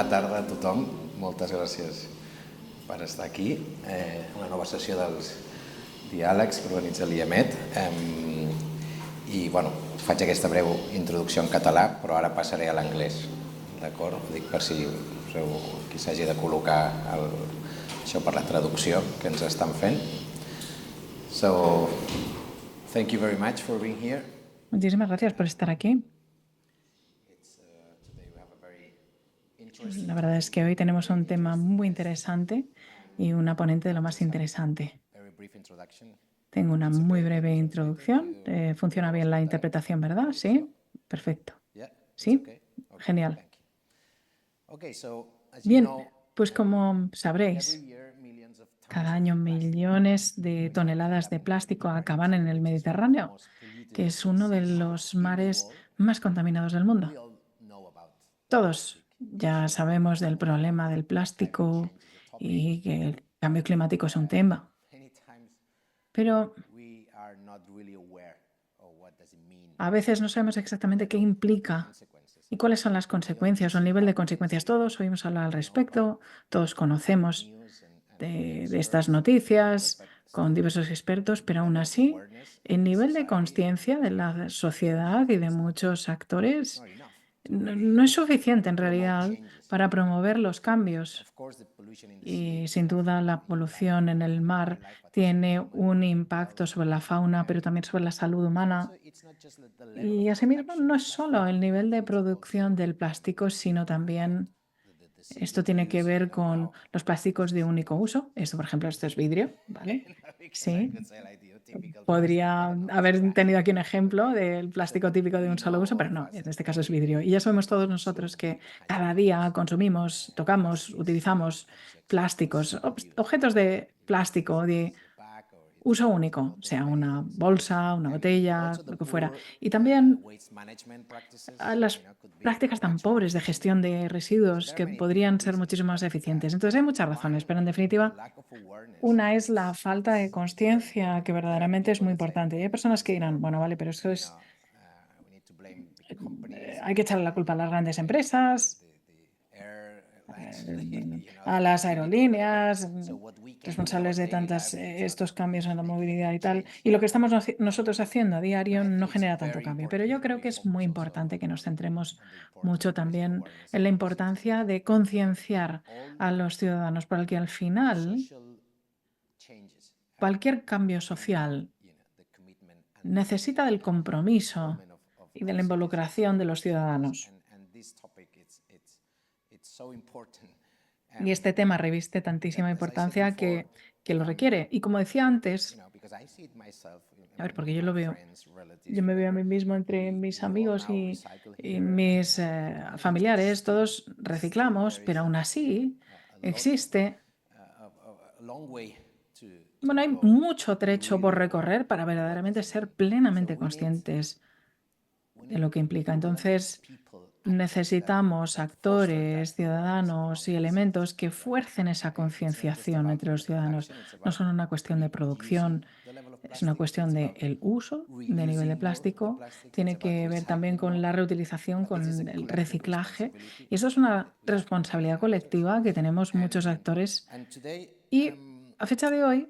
Bona tarda a tothom. Moltes gràcies per estar aquí. Una nova sessió dels diàlegs que organitza l'IEMET. I, faig aquesta breu introducció en català, però ara passaré a l'anglès. D'acord? Ho dic per si qui s'hagi de col·locar això per la traducció que ens estan fent. So, thank you very much for being here. Muchísimas gracias por estar aquí. La verdad es que hoy tenemos un tema muy interesante y una ponente de lo más interesante. Tengo una muy breve introducción. Funciona bien la interpretación, ¿verdad? Sí, perfecto. Sí, genial. Bien, pues como sabréis, cada año millones de toneladas de plástico acaban en el Mediterráneo, que es uno de los mares más contaminados del mundo. Todos ya sabemos del problema del plástico y que el cambio climático es un tema. Pero a veces no sabemos exactamente qué implica y cuáles son las consecuencias o el nivel de consecuencias. Todos oímos hablar al respecto, todos conocemos de estas noticias con diversos expertos, pero aún así el nivel de conciencia de la sociedad y de muchos actores no es suficiente en realidad para promover los cambios. Y sin duda la polución en el mar tiene un impacto sobre la fauna, pero también sobre la salud humana. Y asimismo no es solo el nivel de producción del plástico, sino también esto tiene que ver con los plásticos de único uso. Esto, por ejemplo, esto es vidrio, ¿vale? Sí. Podría haber tenido aquí un ejemplo del plástico típico de un solo uso, pero no, en este caso es vidrio. Y ya sabemos todos nosotros que cada día consumimos, tocamos, utilizamos plásticos, objetos de plástico de uso único, sea una bolsa, una botella, lo que fuera. Y también las prácticas tan pobres de gestión de residuos que podrían ser muchísimo más eficientes. Entonces hay muchas razones, pero en definitiva, una es la falta de conciencia, que verdaderamente es muy importante. Y hay personas que dirán, bueno, vale, pero eso es... hay que echarle la culpa a las grandes empresas, a las aerolíneas, responsables de tantos estos cambios en la movilidad y tal. Y lo que estamos nosotros haciendo a diario no genera tanto cambio. Pero yo creo que es muy importante que nos centremos mucho también en la importancia de concienciar a los ciudadanos, para que al final cualquier cambio social necesita del compromiso y de la involucración de los ciudadanos. Y este tema reviste tantísima importancia que lo requiere. Y como decía antes, a ver, porque yo lo veo, yo me veo a mí mismo entre mis amigos y mis familiares, todos reciclamos, pero aún así existe... Bueno, hay mucho trecho por recorrer para verdaderamente ser plenamente conscientes de lo que implica. Entonces, necesitamos actores, ciudadanos y elementos que fuercen esa concienciación entre los ciudadanos. No solo una cuestión de producción, es una cuestión del uso de nivel de plástico, tiene que ver también con la reutilización, con el reciclaje. Y eso es una responsabilidad colectiva que tenemos muchos actores. Y a fecha de hoy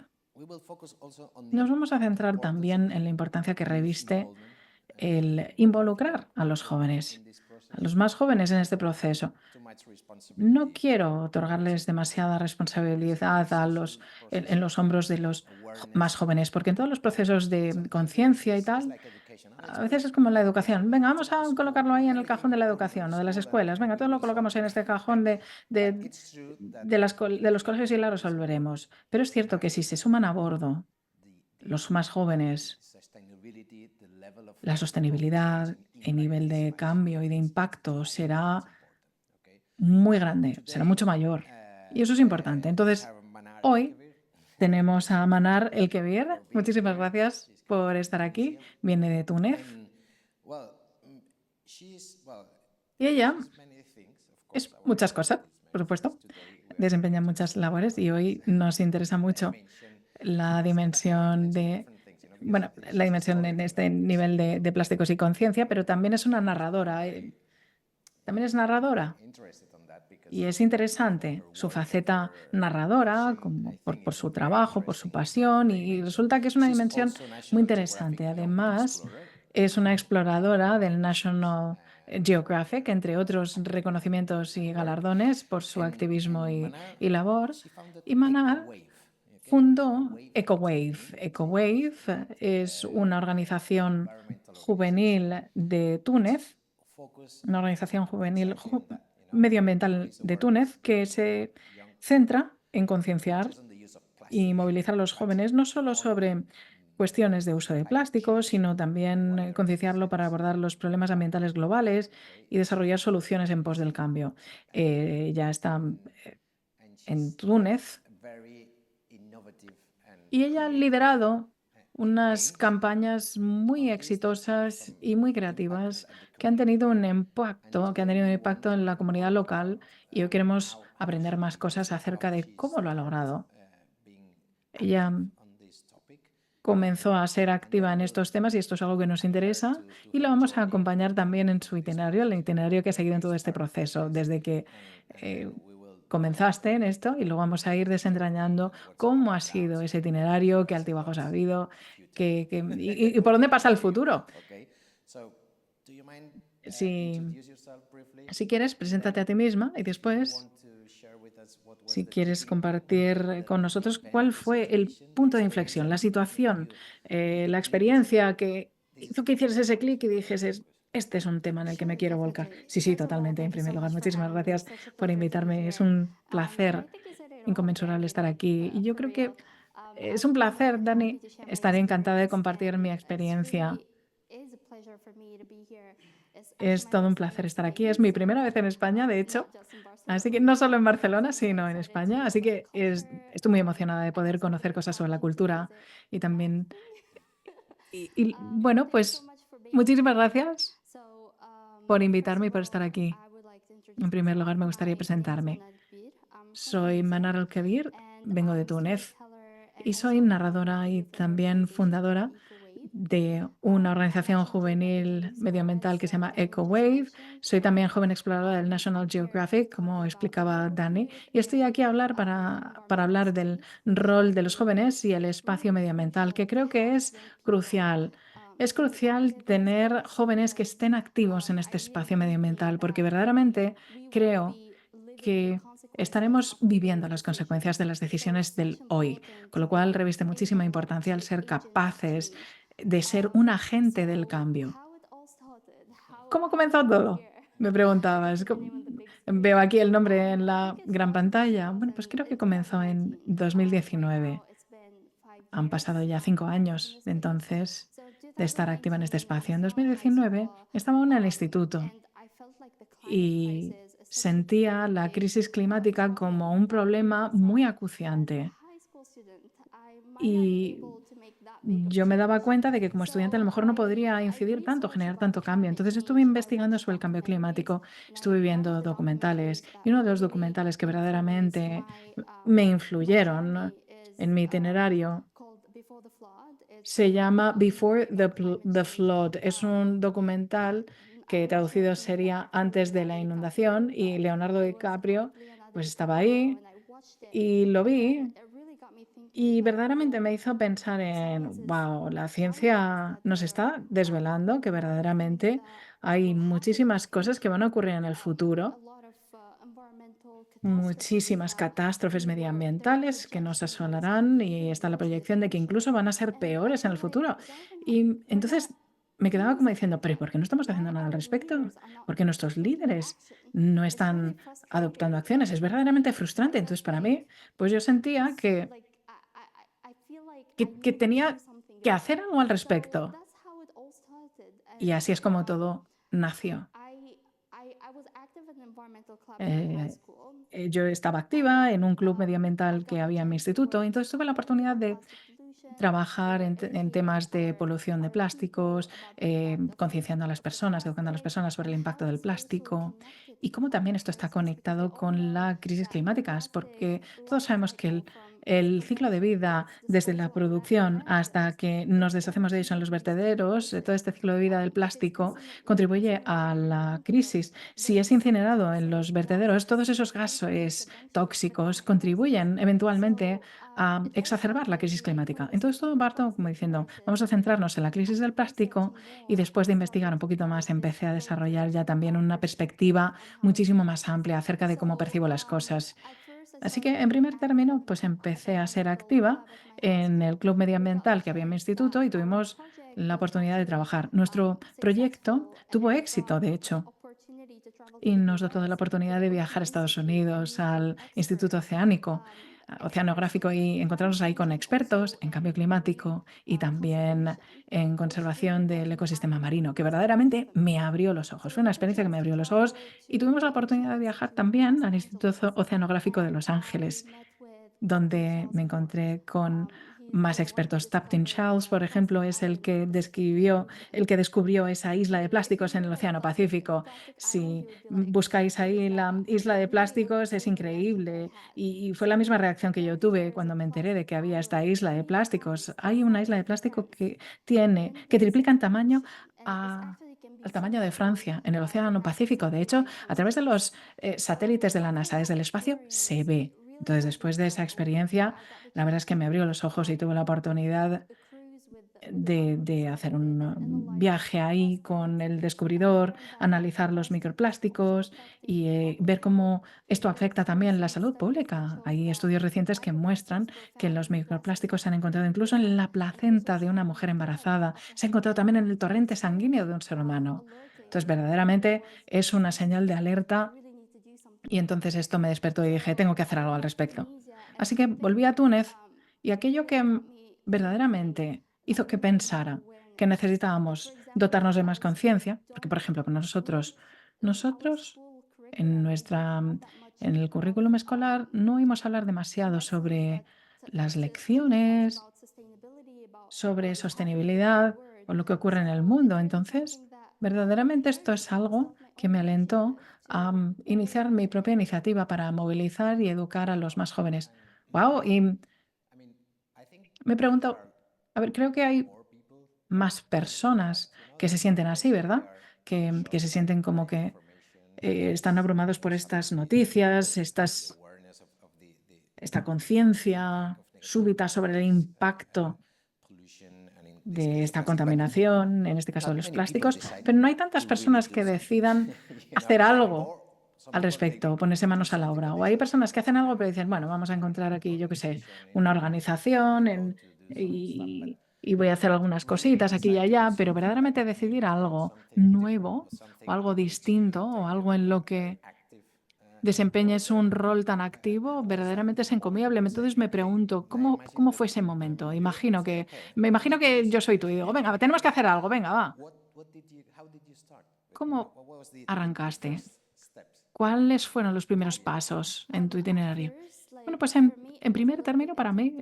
nos vamos a centrar también en la importancia que reviste el involucrar a los jóvenes, a los más jóvenes en este proceso. No quiero otorgarles demasiada responsabilidad en los hombros de los más jóvenes, porque en todos los procesos de conciencia y tal, a veces es como en la educación. Venga, vamos a colocarlo ahí en el cajón de la educación o de las escuelas. Venga, todo lo colocamos en este cajón de los colegios y la resolveremos. Pero es cierto que si se suman a bordo los más jóvenes, la sostenibilidad, el nivel de cambio y de impacto será muy grande, será mucho mayor. Y eso es importante. Entonces, hoy tenemos a Manar El Kebir. Muchísimas gracias por estar aquí. Viene de Túnez. Y ella es muchas cosas, por supuesto. Desempeña muchas labores y hoy nos interesa mucho la dimensión en este nivel de plásticos y conciencia, pero también es una narradora. También es narradora. Y es interesante su faceta narradora, como por su trabajo, por su pasión, y resulta que es una dimensión muy interesante. Además, es una exploradora del National Geographic, entre otros reconocimientos y galardones por su activismo y labor. Y Manar fundó EcoWave. EcoWave es una organización juvenil de Túnez, una organización juvenil medioambiental de Túnez que se centra en concienciar y movilizar a los jóvenes no solo sobre cuestiones de uso de plásticos, sino también concienciarlo para abordar los problemas ambientales globales y desarrollar soluciones en pos del cambio. Ya está en Túnez y ella ha liderado unas campañas muy exitosas y muy creativas que han tenido un impacto en la comunidad local y hoy queremos aprender más cosas acerca de cómo lo ha logrado. Ella comenzó a ser activa en estos temas y esto es algo que nos interesa y lo vamos a acompañar también en su itinerario, el itinerario que ha seguido en todo este proceso, desde que eh, comenzaste en esto y luego vamos a ir desentrañando cómo ha sido ese itinerario, qué altibajos ha habido, y por dónde pasa el futuro. Si, si quieres, preséntate a ti misma y después, si quieres compartir con nosotros cuál fue el punto de inflexión, la situación, la experiencia que hizo que hicieras ese clic y dijeses, este es un tema en el que me quiero volcar. Sí, sí, totalmente. En primer lugar, muchísimas gracias por invitarme. Es un placer inconmensurable estar aquí. Y yo creo que es un placer, Dani. Estaré encantada de compartir mi experiencia. Es todo un placer estar aquí. Es mi primera vez en España, de hecho. Así que no solo en Barcelona, sino en España. Así que estoy muy emocionada de poder conocer cosas sobre la cultura y también... bueno, pues muchísimas gracias por invitarme y por estar aquí. En primer lugar, me gustaría presentarme. Soy Manar Al-Kebir, vengo de Túnez y soy narradora y también fundadora de una organización juvenil medioambiental que se llama EcoWave. Soy también joven exploradora del National Geographic, como explicaba Dani, y estoy aquí a hablar para hablar del rol de los jóvenes y el espacio medioambiental, que creo que es crucial. Es crucial tener jóvenes que estén activos en este espacio medioambiental, porque verdaderamente creo que estaremos viviendo las consecuencias de las decisiones del hoy, con lo cual reviste muchísima importancia el ser capaces de ser un agente del cambio. ¿Cómo comenzó todo? Me preguntabas. Veo aquí el nombre en la gran pantalla. Bueno, pues creo que comenzó en 2019. Han pasado ya 5 años de entonces de estar activa en este espacio. En 2019 estaba aún en el instituto y sentía la crisis climática como un problema muy acuciante. Y yo me daba cuenta de que como estudiante a lo mejor no podría incidir tanto, generar tanto cambio. Entonces estuve investigando sobre el cambio climático, estuve viendo documentales y uno de los documentales que verdaderamente me influyeron en mi itinerario se llama Before the Flood. Es un documental que traducido sería Antes de la inundación y Leonardo DiCaprio pues estaba ahí y lo vi y verdaderamente me hizo pensar en, wow, la ciencia nos está desvelando que verdaderamente hay muchísimas cosas que van a ocurrir en el futuro, muchísimas catástrofes medioambientales que nos asolarán y está la proyección de que incluso van a ser peores en el futuro. Y entonces me quedaba como diciendo, pero ¿y por qué no estamos haciendo nada al respecto? ¿Por qué nuestros líderes no están adoptando acciones? Es verdaderamente frustrante. Entonces, para mí, pues yo sentía que tenía que hacer algo al respecto. Y así es como todo nació. Yo estaba activa en un club medioambiental que había en mi instituto, y entonces tuve la oportunidad de trabajar en temas de polución de plásticos, concienciando a las personas, educando a las personas sobre el impacto del plástico y cómo también esto está conectado con la crisis climática, porque todos sabemos que el ciclo de vida desde la producción hasta que nos deshacemos de ellos en los vertederos, todo este ciclo de vida del plástico contribuye a la crisis. Si es incinerado en los vertederos, todos esos gases tóxicos contribuyen eventualmente a exacerbar la crisis climática. Entonces todo parto como diciendo, vamos a centrarnos en la crisis del plástico y después de investigar un poquito más empecé a desarrollar ya también una perspectiva muchísimo más amplia acerca de cómo percibo las cosas. Así que, en primer término, pues empecé a ser activa en el club medioambiental que había en mi instituto y tuvimos la oportunidad de trabajar. Nuestro proyecto tuvo éxito, de hecho, y nos dotó de la oportunidad de viajar a Estados Unidos, al Instituto Oceanográfico y encontrarnos ahí con expertos en cambio climático y también en conservación del ecosistema marino, que verdaderamente me abrió los ojos. Fue una experiencia que me abrió los ojos y tuvimos la oportunidad de viajar también al Instituto Oceanográfico de Los Ángeles, donde me encontré con más expertos. Tapton Charles, por ejemplo, es el que descubrió esa isla de plásticos en el Océano Pacífico. Si buscáis ahí la isla de plásticos, es increíble. Y fue la misma reacción que yo tuve cuando me enteré de que había esta isla de plásticos. Hay una isla de plástico que triplica en tamaño al tamaño de Francia, en el Océano Pacífico. De hecho, a través de los satélites de la NASA desde el espacio se ve. Entonces, después de esa experiencia, la verdad es que me abrió los ojos y tuve la oportunidad de hacer un viaje ahí con el descubridor, analizar los microplásticos y ver cómo esto afecta también la salud pública. Hay estudios recientes que muestran que los microplásticos se han encontrado incluso en la placenta de una mujer embarazada, se ha encontrado también en el torrente sanguíneo de un ser humano. Entonces, verdaderamente es una señal de alerta y entonces esto me despertó y dije, tengo que hacer algo al respecto. Así que volví a Túnez y aquello que verdaderamente hizo que pensara que necesitábamos dotarnos de más conciencia, porque por ejemplo, para nosotros en el currículum escolar no oímos hablar demasiado sobre las lecciones, sobre sostenibilidad o lo que ocurre en el mundo. Entonces, verdaderamente esto es algo que me alentó a iniciar mi propia iniciativa para movilizar y educar a los más jóvenes. ¡Wow! Y me pregunto, a ver, creo que hay más personas que se sienten así, ¿verdad? Que se sienten como que están abrumados por estas noticias, esta conciencia súbita sobre el impacto de esta contaminación, en este caso de los plásticos, pero no hay tantas personas que decidan hacer algo al respecto, ponerse manos a la obra. O hay personas que hacen algo pero dicen, bueno, vamos a encontrar aquí, yo qué sé, una organización y voy a hacer algunas cositas aquí y allá, pero verdaderamente decidir algo nuevo o algo distinto o algo en lo que desempeñes un rol tan activo, verdaderamente es encomiable. Entonces me pregunto, ¿cómo fue ese momento? Me imagino que yo soy tú y digo, venga, tenemos que hacer algo, venga, va. ¿Cómo arrancaste? ¿Cuáles fueron los primeros pasos en tu itinerario? Bueno, pues en primer término para mí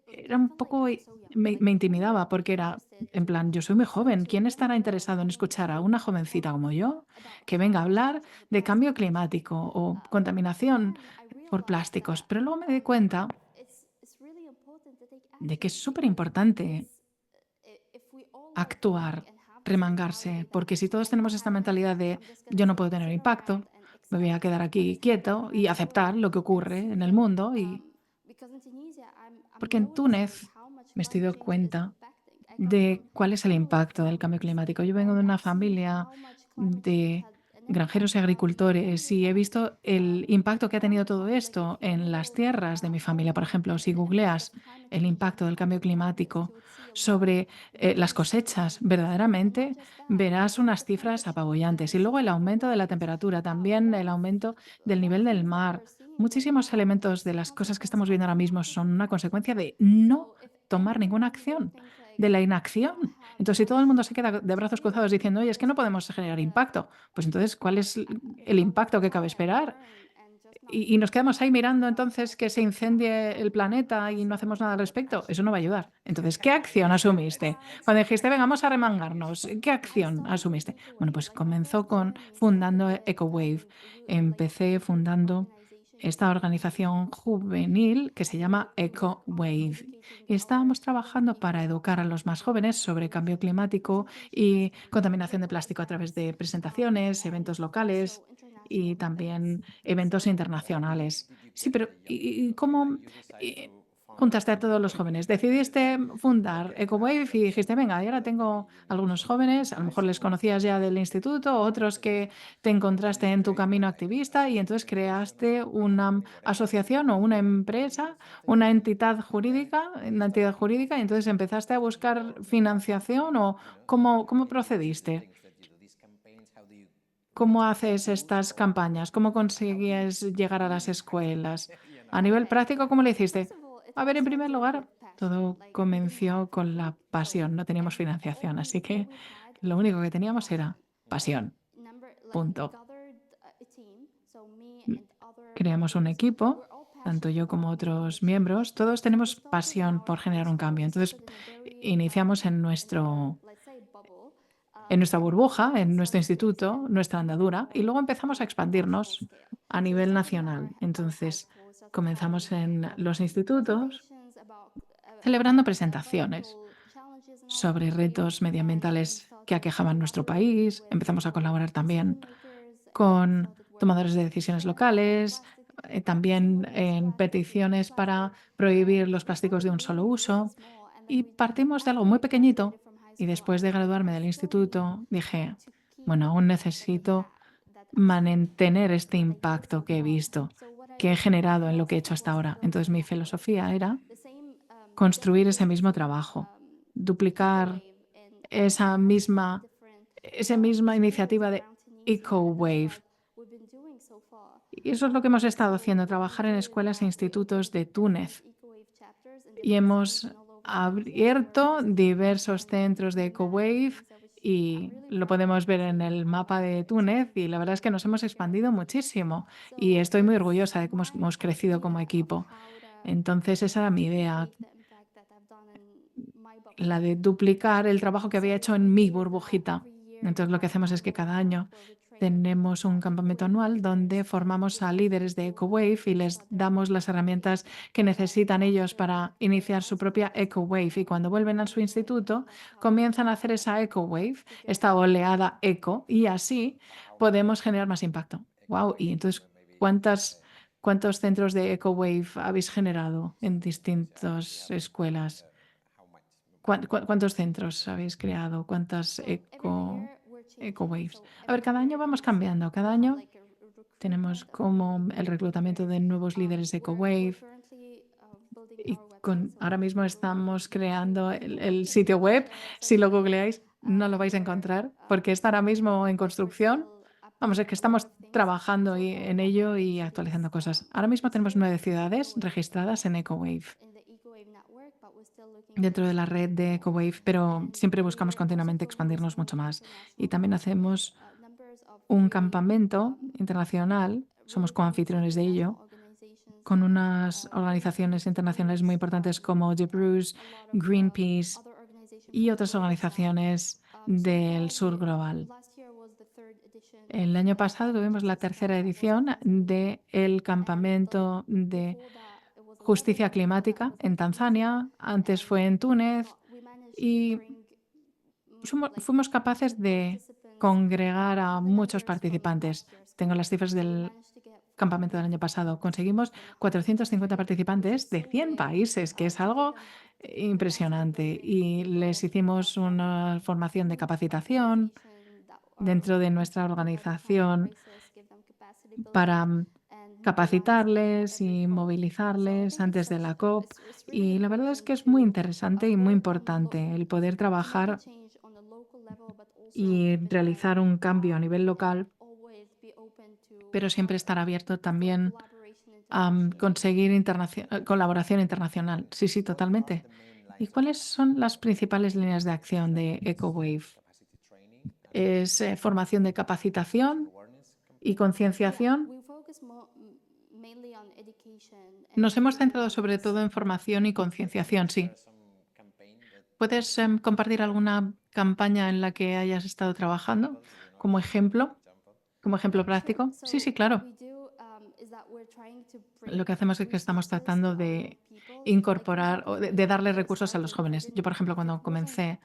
era un poco, me intimidaba porque era, en plan, yo soy muy joven, ¿quién estará interesado en escuchar a una jovencita como yo que venga a hablar de cambio climático o contaminación por plásticos? Pero luego me di cuenta de que es súper importante actuar, remangarse, porque si todos tenemos esta mentalidad de yo no puedo tener impacto, me voy a quedar aquí quieto y aceptar lo que ocurre en el mundo, y porque en Túnez me estoy dando cuenta de cuál es el impacto del cambio climático. Yo vengo de una familia de granjeros y agricultores y he visto el impacto que ha tenido todo esto en las tierras de mi familia. Por ejemplo, si googleas el impacto del cambio climático sobre las cosechas, verdaderamente verás unas cifras apabullantes. Y luego el aumento de la temperatura, también el aumento del nivel del mar. Muchísimos elementos de las cosas que estamos viendo ahora mismo son una consecuencia de no tomar ninguna acción, de la inacción. Entonces, si todo el mundo se queda de brazos cruzados diciendo, oye, es que no podemos generar impacto, pues entonces, ¿cuál es el impacto que cabe esperar? Y nos quedamos ahí mirando entonces que se incendie el planeta y no hacemos nada al respecto. Eso no va a ayudar. Entonces, ¿qué acción asumiste? Cuando dijiste, venga, vamos a remangarnos, ¿qué acción asumiste? Bueno, pues comenzó fundando EcoWave. Empecé fundando esta organización juvenil que se llama EcoWave. Y estábamos trabajando para educar a los más jóvenes sobre cambio climático y contaminación de plástico a través de presentaciones, eventos locales y también eventos internacionales. Sí, pero ¿y cómo y juntaste a todos los jóvenes? Decidiste fundar EcoWave y dijiste, venga, y ahora tengo algunos jóvenes, a lo mejor les conocías ya del instituto, otros que te encontraste en tu camino activista y entonces creaste una asociación o una empresa, una entidad jurídica, y entonces empezaste a buscar financiación o ¿cómo procediste? ¿Cómo haces estas campañas? ¿Cómo conseguías llegar a las escuelas? A nivel práctico, ¿cómo le hiciste? A ver, en primer lugar, todo comenzó con la pasión. No teníamos financiación, así que lo único que teníamos era pasión. Punto. Creamos un equipo, tanto yo como otros miembros, todos tenemos pasión por generar un cambio. Entonces, iniciamos en nuestra burbuja, en nuestro instituto, nuestra andadura, y luego empezamos a expandirnos a nivel nacional. Entonces, comenzamos en los institutos celebrando presentaciones sobre retos medioambientales que aquejaban nuestro país. Empezamos a colaborar también con tomadores de decisiones locales, también en peticiones para prohibir los plásticos de un solo uso. Y partimos de algo muy pequeñito. Y después de graduarme del instituto, dije, bueno, aún necesito mantener este impacto que he visto, que he generado en lo que he hecho hasta ahora. Entonces mi filosofía era construir ese mismo trabajo, duplicar esa misma iniciativa de EcoWave. Y eso es lo que hemos estado haciendo, trabajar en escuelas e institutos de Túnez. Y hemos abierto diversos centros de EcoWave y lo podemos ver en el mapa de Túnez y la verdad es que nos hemos expandido muchísimo y estoy muy orgullosa de cómo hemos crecido como equipo. Entonces esa era mi idea, la de duplicar el trabajo que había hecho en mi burbujita. Entonces lo que hacemos es que cada año tenemos un campamento anual donde formamos a líderes de EcoWave y les damos las herramientas que necesitan ellos para iniciar su propia EcoWave. Y cuando vuelven a su instituto, comienzan a hacer esa EcoWave, esta oleada eco, y así podemos generar más impacto. ¡Wow! Y entonces, ¿cuántos centros de EcoWave habéis generado en distintas escuelas? ¿Cuántos centros habéis creado? ¿Cuántas EcoWaves? A ver, cada año vamos cambiando. Cada año tenemos como el reclutamiento de nuevos líderes de EcoWave y ahora mismo estamos creando el sitio web. Si lo googleáis, no lo vais a encontrar porque está ahora mismo en construcción. Vamos, es que estamos trabajando en ello y actualizando cosas. Ahora mismo tenemos 9 ciudades registradas en EcoWave dentro de la red de EcoWave, pero siempre buscamos continuamente expandirnos mucho más. Y también hacemos un campamento internacional, somos coanfitriones de ello, con unas organizaciones internacionales muy importantes como The Bruce, Greenpeace y otras organizaciones del sur global. El año pasado tuvimos la tercera edición del campamento de justicia climática en Tanzania, antes fue en Túnez y fuimos capaces de congregar a muchos participantes. Tengo las cifras del campamento del año pasado. Conseguimos 450 participantes de 100 países, que es algo impresionante. Y les hicimos una formación de capacitación dentro de nuestra organización para capacitarles y movilizarles antes de la COP. Y la verdad es que es muy interesante y muy importante el poder trabajar y realizar un cambio a nivel local, pero siempre estar abierto también a conseguir colaboración internacional. Sí, sí, totalmente. ¿Y cuáles son las principales líneas de acción de EcoWave? Es formación de capacitación y concienciación. Nos hemos centrado sobre todo en formación y concienciación, sí. ¿Puedes compartir alguna campaña en la que hayas estado trabajando como ejemplo práctico? Sí, sí, claro. lo que hacemos es que estamos tratando de incorporar o de darle recursos a los jóvenes. Yo, por ejemplo, cuando comencé,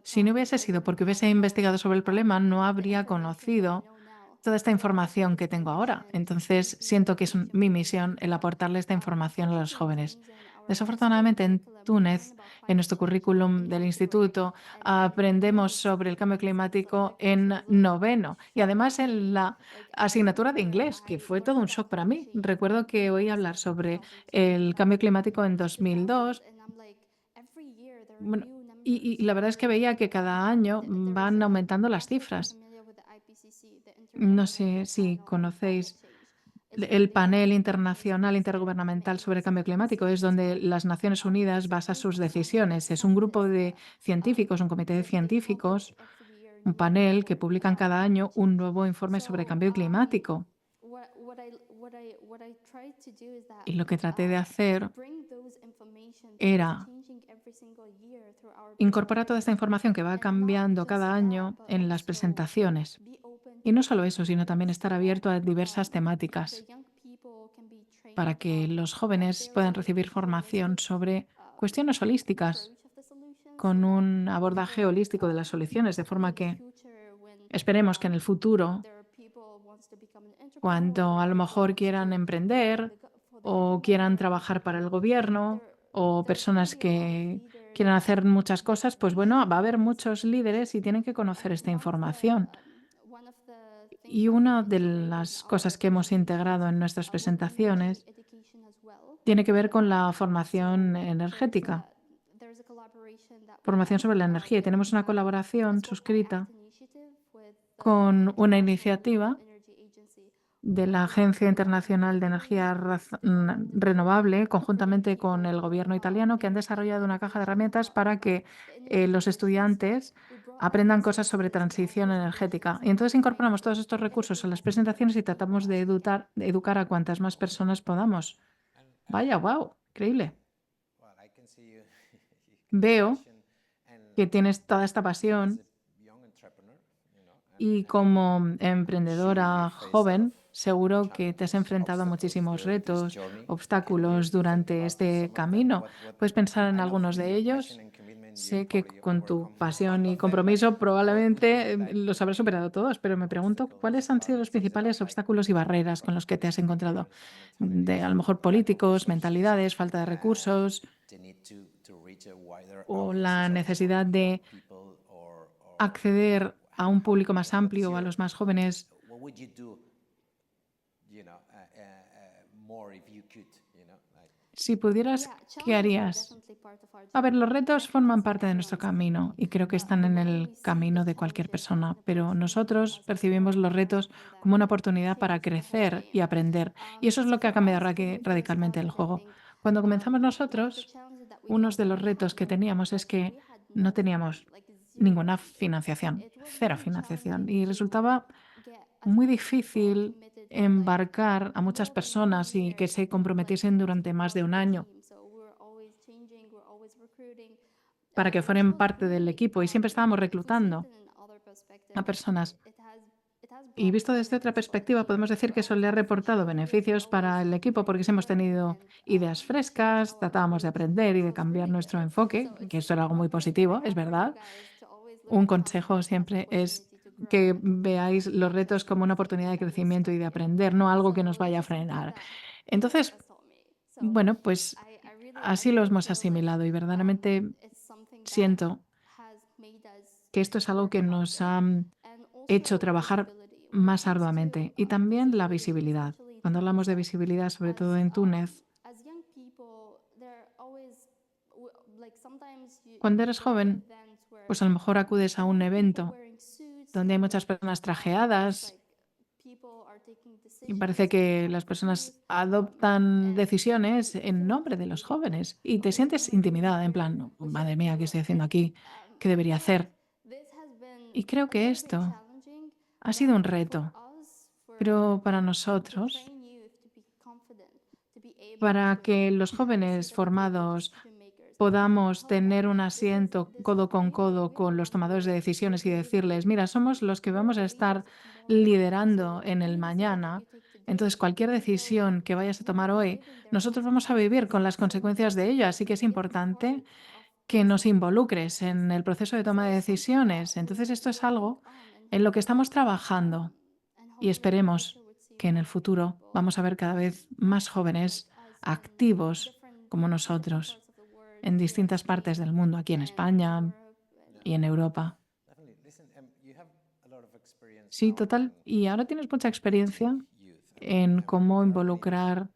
si no hubiese sido porque hubiese investigado sobre el problema, no habría conocido toda esta información que tengo ahora. Entonces, siento que es mi misión el aportarle esta información a los jóvenes. Desafortunadamente, en Túnez, en nuestro currículum del instituto, aprendemos sobre el cambio climático en noveno y además en la asignatura de inglés, que fue todo un shock para mí. Recuerdo que oí hablar sobre el cambio climático en 2002. Bueno, y la verdad es que veía que cada año van aumentando las cifras. No sé si conocéis el panel internacional intergubernamental sobre cambio climático, es donde las Naciones Unidas basa sus decisiones. Es un grupo de científicos, un comité de científicos, un panel que publican cada año un nuevo informe sobre cambio climático. Y lo que traté de hacer era incorporar toda esta información que va cambiando cada año en las presentaciones. Y no solo eso, sino también estar abierto a diversas temáticas para que los jóvenes puedan recibir formación sobre cuestiones holísticas, con un abordaje holístico de las soluciones, de forma que esperemos que en el futuro, cuando a lo mejor quieran emprender o quieran trabajar para el gobierno o personas que quieran hacer muchas cosas, pues bueno, va a haber muchos líderes y tienen que conocer esta información. Y una de las cosas que hemos integrado en nuestras presentaciones tiene que ver con la formación energética, formación sobre la energía. Y tenemos una colaboración suscrita con una iniciativa de la Agencia Internacional de Energía Renovable, conjuntamente con el gobierno italiano, que han desarrollado una caja de herramientas para que los estudiantes aprendan cosas sobre transición energética. Y entonces incorporamos todos estos recursos a las presentaciones y tratamos de educar a cuantas más personas podamos. Vaya, wow, increíble. Veo que tienes toda esta pasión y como emprendedora joven, seguro que te has enfrentado a muchísimos retos, obstáculos durante este camino. ¿Puedes pensar en algunos de ellos? Sé que con tu pasión y compromiso probablemente los habrás superado todos, pero me pregunto cuáles han sido los principales obstáculos y barreras con los que te has encontrado. De a lo mejor políticos, mentalidades, falta de recursos o la necesidad de acceder a un público más amplio o a los más jóvenes. Si pudieras, ¿qué harías? A ver, los retos forman parte de nuestro camino y creo que están en el camino de cualquier persona, pero nosotros percibimos los retos como una oportunidad para crecer y aprender. Y eso es lo que ha cambiado radicalmente el juego. Cuando comenzamos nosotros, uno de los retos que teníamos es que no teníamos ninguna financiación, cero financiación, y resultaba muy difícil embarcar a muchas personas y que se comprometiesen durante más de un año para que fueran parte del equipo y siempre estábamos reclutando a personas. Y visto desde otra perspectiva, podemos decir que eso le ha reportado beneficios para el equipo porque sí hemos tenido ideas frescas, tratábamos de aprender y de cambiar nuestro enfoque, que eso era algo muy positivo, es verdad. Un consejo siempre es que veáis los retos como una oportunidad de crecimiento y de aprender, no algo que nos vaya a frenar. Entonces, bueno, pues así lo hemos asimilado y verdaderamente siento que esto es algo que nos ha hecho trabajar más arduamente. Y también la visibilidad. Cuando hablamos de visibilidad, sobre todo en Túnez, cuando eres joven, pues a lo mejor acudes a un evento donde hay muchas personas trajeadas y parece que las personas adoptan decisiones en nombre de los jóvenes y te sientes intimidada, en plan, "Oh, madre mía, ¿qué estoy haciendo aquí? ¿Qué debería hacer?". Y creo que esto ha sido un reto, pero para nosotros, para que los jóvenes formados podamos tener un asiento codo con codo con los tomadores de decisiones y decirles, mira, somos los que vamos a estar liderando en el mañana, Entonces, cualquier decisión que vayas a tomar hoy, nosotros vamos a vivir con las consecuencias de ello, así que es importante que nos involucres en el proceso de toma de decisiones. Entonces, esto es algo en lo que estamos trabajando y esperemos que en el futuro vamos a ver cada vez más jóvenes activos como nosotros en distintas partes del mundo, aquí en España y en Europa. Definitely. Listen, you have a lot of experience Sí, now total. Y ahora tienes mucha experiencia youth. en cómo Traveling involucrar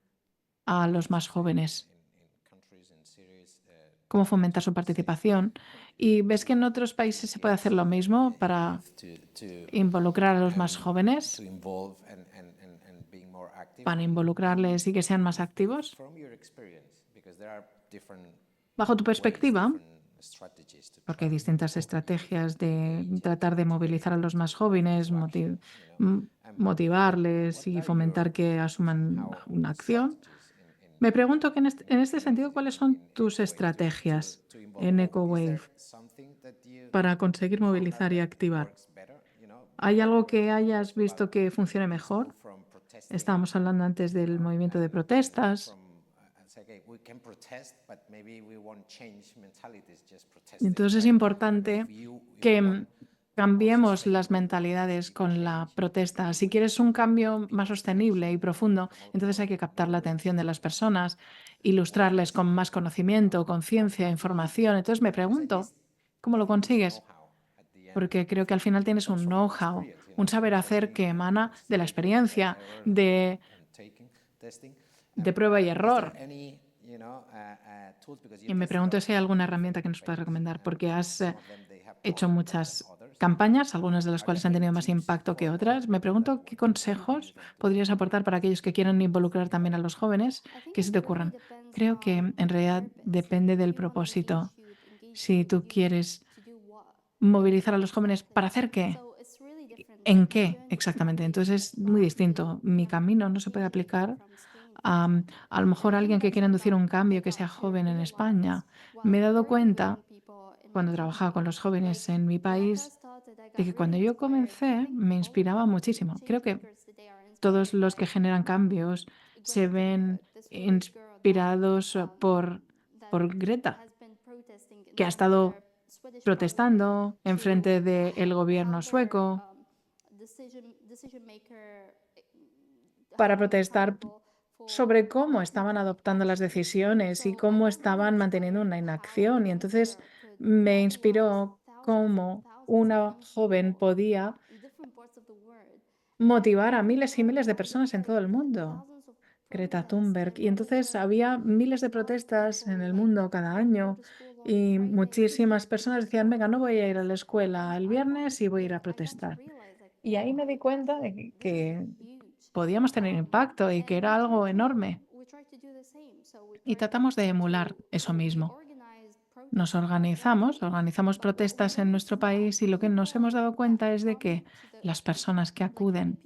a los más jóvenes, in countries and cities, cómo fomentar su participación. ¿Y ves que en otros países se puede hacer lo mismo para youth to involucrar a los más to jóvenes, involve and being more active. para involucrarles y que sean más activos? From your experience, because there are different Bajo tu ways, perspectiva, different strategies to porque hay try distintas to estrategias de engage tratar de movilizar a los más jóvenes, to action, motivarles what y are your fomentar que asuman how una acción. strategies Me pregunto que en este sentido, ¿cuáles son tus EcoWave estrategias to involve en more? Is EcoWave there something that you para conseguir found out movilizar y that activar? works better? ¿Hay algo que We hayas talked about visto que funcione this move mejor? from protesting, Estábamos hablando antes del movimiento de protestas. from say, okay, we can protest, but maybe we won't change mentalities just Y protesting, entonces es right? importante If que you want more cambiemos las sustainable mentalidades con la change, protesta. Si quieres un cambio más sostenible y profundo, entonces hay que captar la atención de las personas, ilustrarles con más conocimiento, conciencia, información. Entonces me pregunto, ¿cómo lo consigues? know-how at the end, Porque creo que al final tienes un know-how, un saber hacer que emana de la experiencia, error and taking, testing. de prueba y Is there error. any, tools, because you Y me test a lot pregunto of si hay alguna different herramienta que nos puedas campaigns, recomendar, porque has some of them they have more hecho impact than muchas others. campañas, algunas de las Are there cuales han any tenido más tips impacto que for otras. Me people that pregunto want qué to use consejos them to podrías aportar para aquellos que quieran involucrar también a los jóvenes, que se te ocurran. Creo que en realidad depende del propósito. Si tú quieres movilizar a los jóvenes, ¿para hacer qué? ¿En qué exactamente? Entonces es muy distinto. Mi camino no se puede aplicar a lo mejor alguien que quiera inducir un cambio que sea joven en España. Me he dado cuenta, cuando trabajaba con los jóvenes en mi país, de que cuando yo comencé me inspiraba muchísimo. Creo que todos los que generan cambios se ven inspirados por Greta, que ha estado protestando en frente del gobierno sueco para protestar sobre cómo estaban adoptando las decisiones y cómo estaban manteniendo una inacción. Y entonces me inspiró cómo una joven podía motivar a miles y miles de personas en todo el mundo. Greta Thunberg. Y entonces había miles de protestas en el mundo cada año y muchísimas personas decían, venga, no voy a ir a la escuela el viernes y voy a ir a protestar. Y ahí me di cuenta de que podíamos tener impacto y que era algo enorme. Y tratamos de emular eso mismo. Nos organizamos protestas en nuestro país y lo que nos hemos dado cuenta es de que las personas que acuden,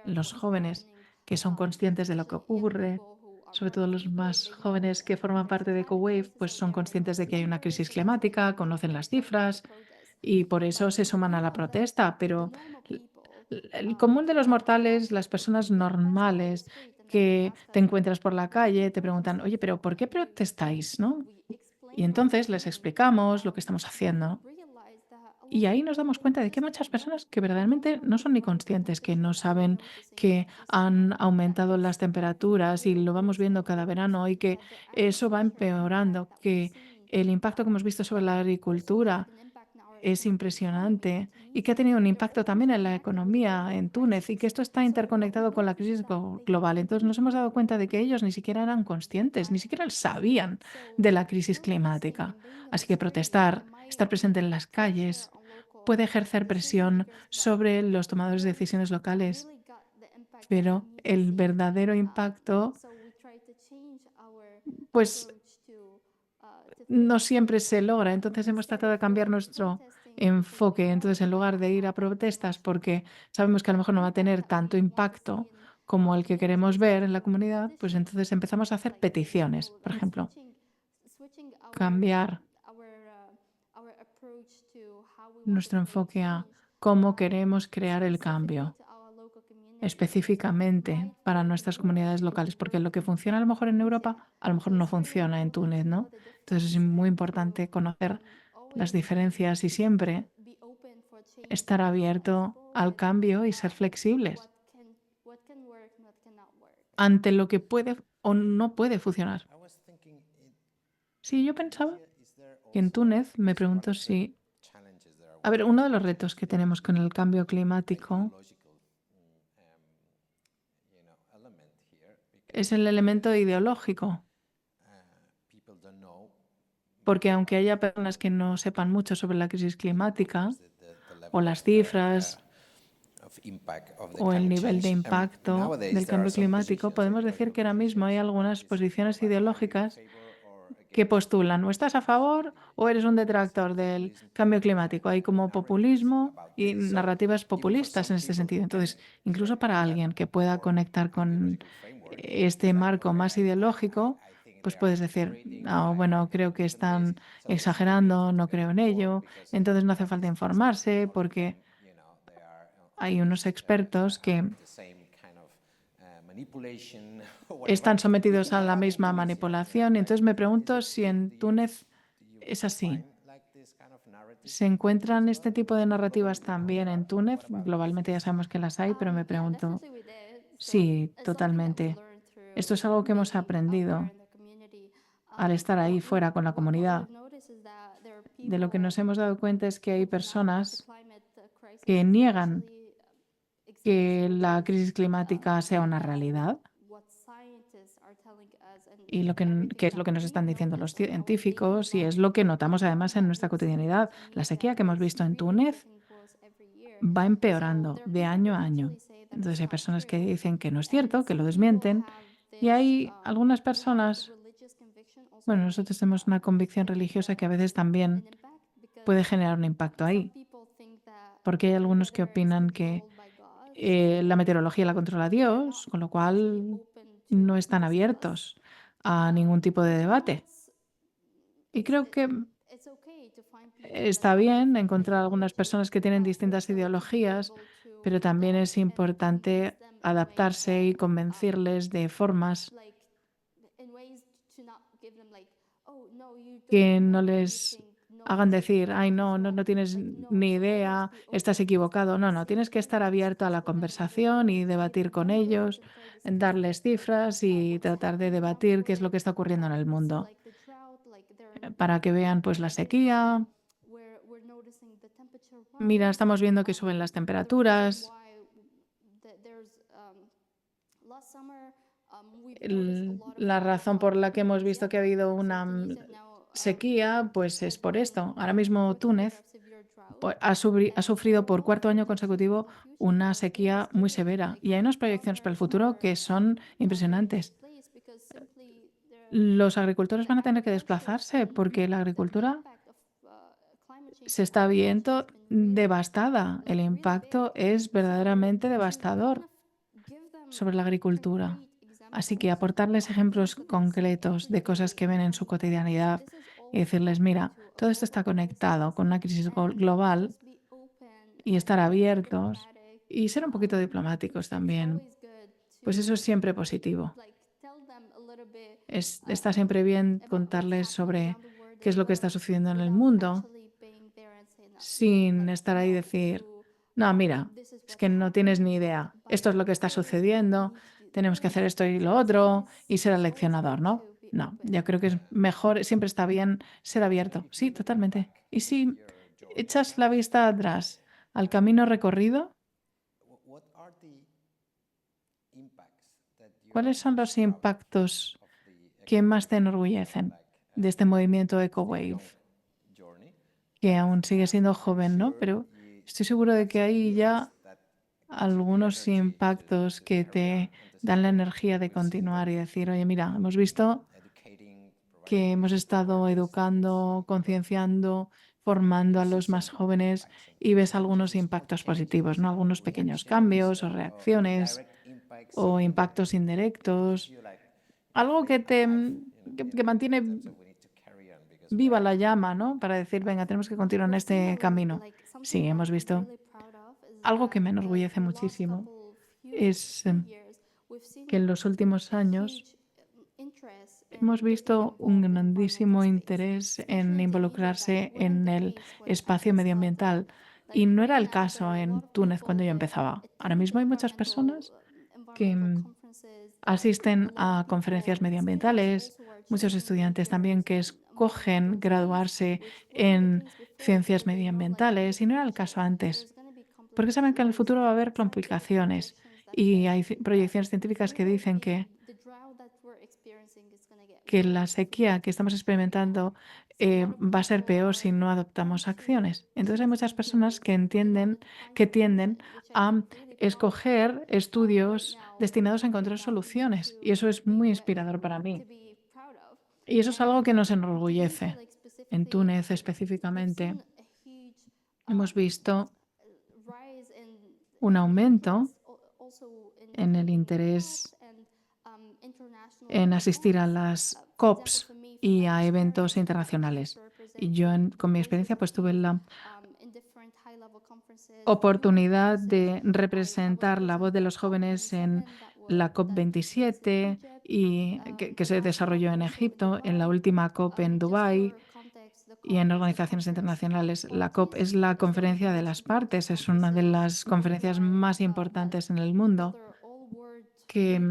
los jóvenes que son conscientes de lo que ocurre, sobre todo los más jóvenes que forman parte de EcoWave, pues son conscientes de que hay una crisis climática, conocen las cifras y por eso se suman a la protesta. Pero el común de los mortales, las personas normales que te encuentras por la calle, te preguntan, oye, pero ¿por qué protestáis? ¿No? Y entonces les explicamos lo que estamos haciendo. Y ahí nos damos cuenta de que hay muchas personas que verdaderamente no son ni conscientes, que no saben que han aumentado las temperaturas y lo vamos viendo cada verano y que eso va empeorando, que el impacto que hemos visto sobre la agricultura es impresionante y que ha tenido un impacto también en la economía en Túnez y que esto está interconectado con la crisis global. Entonces nos hemos dado cuenta de que ellos ni siquiera eran conscientes, ni siquiera sabían de la crisis climática. Así que protestar, estar presente en las calles, puede ejercer presión sobre los tomadores de decisiones locales, pero el verdadero impacto, pues no siempre se logra. Entonces hemos tratado de cambiar nuestro enfoque. Entonces, en lugar de ir a protestas porque sabemos que a lo mejor no va a tener tanto impacto como el que queremos ver en la comunidad, pues entonces empezamos a hacer peticiones, por ejemplo, cambiar nuestro enfoque a cómo queremos crear el cambio. específicamente para nuestras comunidades locales, porque lo que funciona a lo mejor en Europa, a lo mejor no funciona en Túnez, ¿no? Entonces es muy importante conocer las diferencias y siempre estar abierto al cambio y ser flexibles ante lo que puede o no puede funcionar. Sí, yo pensaba que en Túnez me pregunto si, a ver, uno de los retos que tenemos con el cambio climático es el elemento ideológico, porque aunque haya personas que no sepan mucho sobre la crisis climática o las cifras o el nivel de impacto del cambio climático, podemos decir que ahora mismo hay algunas posiciones ideológicas que postulan o estás a favor o eres un detractor del cambio climático. Hay como populismo y narrativas populistas en este sentido. Entonces, incluso para alguien que pueda conectar con este marco más ideológico, pues puedes decir, "Ah, bueno, creo que están exagerando, no creo en ello, entonces no hace falta informarse porque hay unos expertos que están sometidos a la misma manipulación". Y entonces me pregunto si en Túnez es así. ¿Se encuentran este tipo de narrativas también en Túnez? Globalmente ya sabemos que las hay, pero me pregunto, sí, totalmente. Esto es algo que hemos aprendido al estar ahí fuera con la comunidad. De lo que nos hemos dado cuenta es que hay personas que niegan que la crisis climática sea una realidad. Y qué es lo que nos están diciendo los científicos y es lo que notamos además en nuestra cotidianidad. La sequía que hemos visto en Túnez va empeorando de año a año. Entonces hay personas que dicen que no es cierto, que lo desmienten, y hay algunas personas, bueno, nosotros tenemos una convicción religiosa que a veces también puede generar un impacto ahí, porque hay algunos que opinan que la meteorología la controla Dios, con lo cual no están abiertos a ningún tipo de debate. Y creo que está bien encontrar algunas personas que tienen distintas ideologías, pero también es importante adaptarse y convencerles de formas que no les hagan decir, ay, no, no, no tienes ni idea, estás equivocado. No, no, tienes que estar abierto a la conversación y debatir con ellos, darles cifras y tratar de debatir qué es lo que está ocurriendo en el mundo, para que vean pues la sequía. Mira, estamos viendo que suben las temperaturas. La razón por la que hemos visto que ha habido una sequía, pues es por esto. Ahora mismo Túnez ha sufrido por cuarto año consecutivo una sequía muy severa y hay unas proyecciones para el futuro que son impresionantes. Los agricultores van a tener que desplazarse porque la agricultura se está viendo devastada. El impacto es verdaderamente devastador sobre la agricultura. Así que aportarles ejemplos concretos de cosas que ven en su cotidianidad y decirles, mira, todo esto está conectado con una crisis global y estar abiertos y ser un poquito diplomáticos también, pues eso es siempre positivo. Está siempre bien contarles sobre qué es lo que está sucediendo en el mundo sin estar ahí y decir, no, mira, es que no tienes ni idea, esto es lo que está sucediendo, tenemos que hacer esto y lo otro y ser el leccionador, ¿no? No, yo creo que es mejor, siempre está bien ser abierto, sí, totalmente. Y si echas la vista atrás al camino recorrido, ¿cuáles son los impactos que más te enorgullecen de este movimiento EcoWave? Que aún sigue siendo joven, ¿no? Pero estoy seguro de que hay ya algunos impactos que te dan la energía de continuar y decir, oye, mira, hemos visto que hemos estado educando, concienciando, formando a los más jóvenes y ves algunos impactos positivos, ¿no? Algunos pequeños cambios o reacciones o impactos indirectos, algo que mantiene viva la llama, ¿no? Para decir, venga, tenemos que continuar en este camino. Sí, hemos visto algo que me enorgullece muchísimo es que en los últimos años hemos visto un grandísimo interés en involucrarse en el espacio medioambiental y no era el caso en Túnez cuando yo empezaba. Ahora mismo hay muchas personas que asisten a conferencias medioambientales, muchos estudiantes también que escogen graduarse en ciencias medioambientales y no era el caso antes, porque saben que en el futuro va a haber complicaciones y hay proyecciones científicas que dicen que la sequía que estamos experimentando va a ser peor si no adoptamos acciones. Entonces hay muchas personas que tienden a escoger estudios destinados a encontrar soluciones y eso es muy inspirador para mí. Y eso es algo que nos enorgullece. En Túnez específicamente hemos visto un aumento en el interés en asistir a las COPs y a eventos internacionales. Y yo, con mi experiencia, pues tuve la oportunidad de representar la voz de los jóvenes en la COP27 y que se desarrolló en Egipto, en la última COP en Dubái y en organizaciones internacionales. La COP es la conferencia de las partes, es una de las conferencias más importantes en el mundo que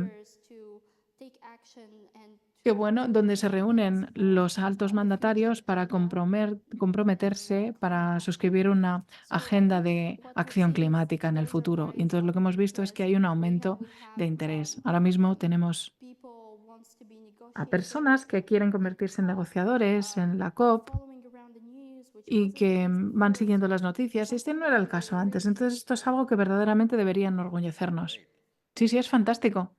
bueno, donde se reúnen los altos mandatarios para comprometerse, para suscribir una agenda de acción climática en el futuro. Y entonces lo que hemos visto es que hay un aumento de interés. Ahora mismo tenemos a personas que quieren convertirse en negociadores en la COP y que van siguiendo las noticias. Este no era el caso antes. Entonces esto es algo que verdaderamente debería enorgullecernos. Sí, sí, es fantástico.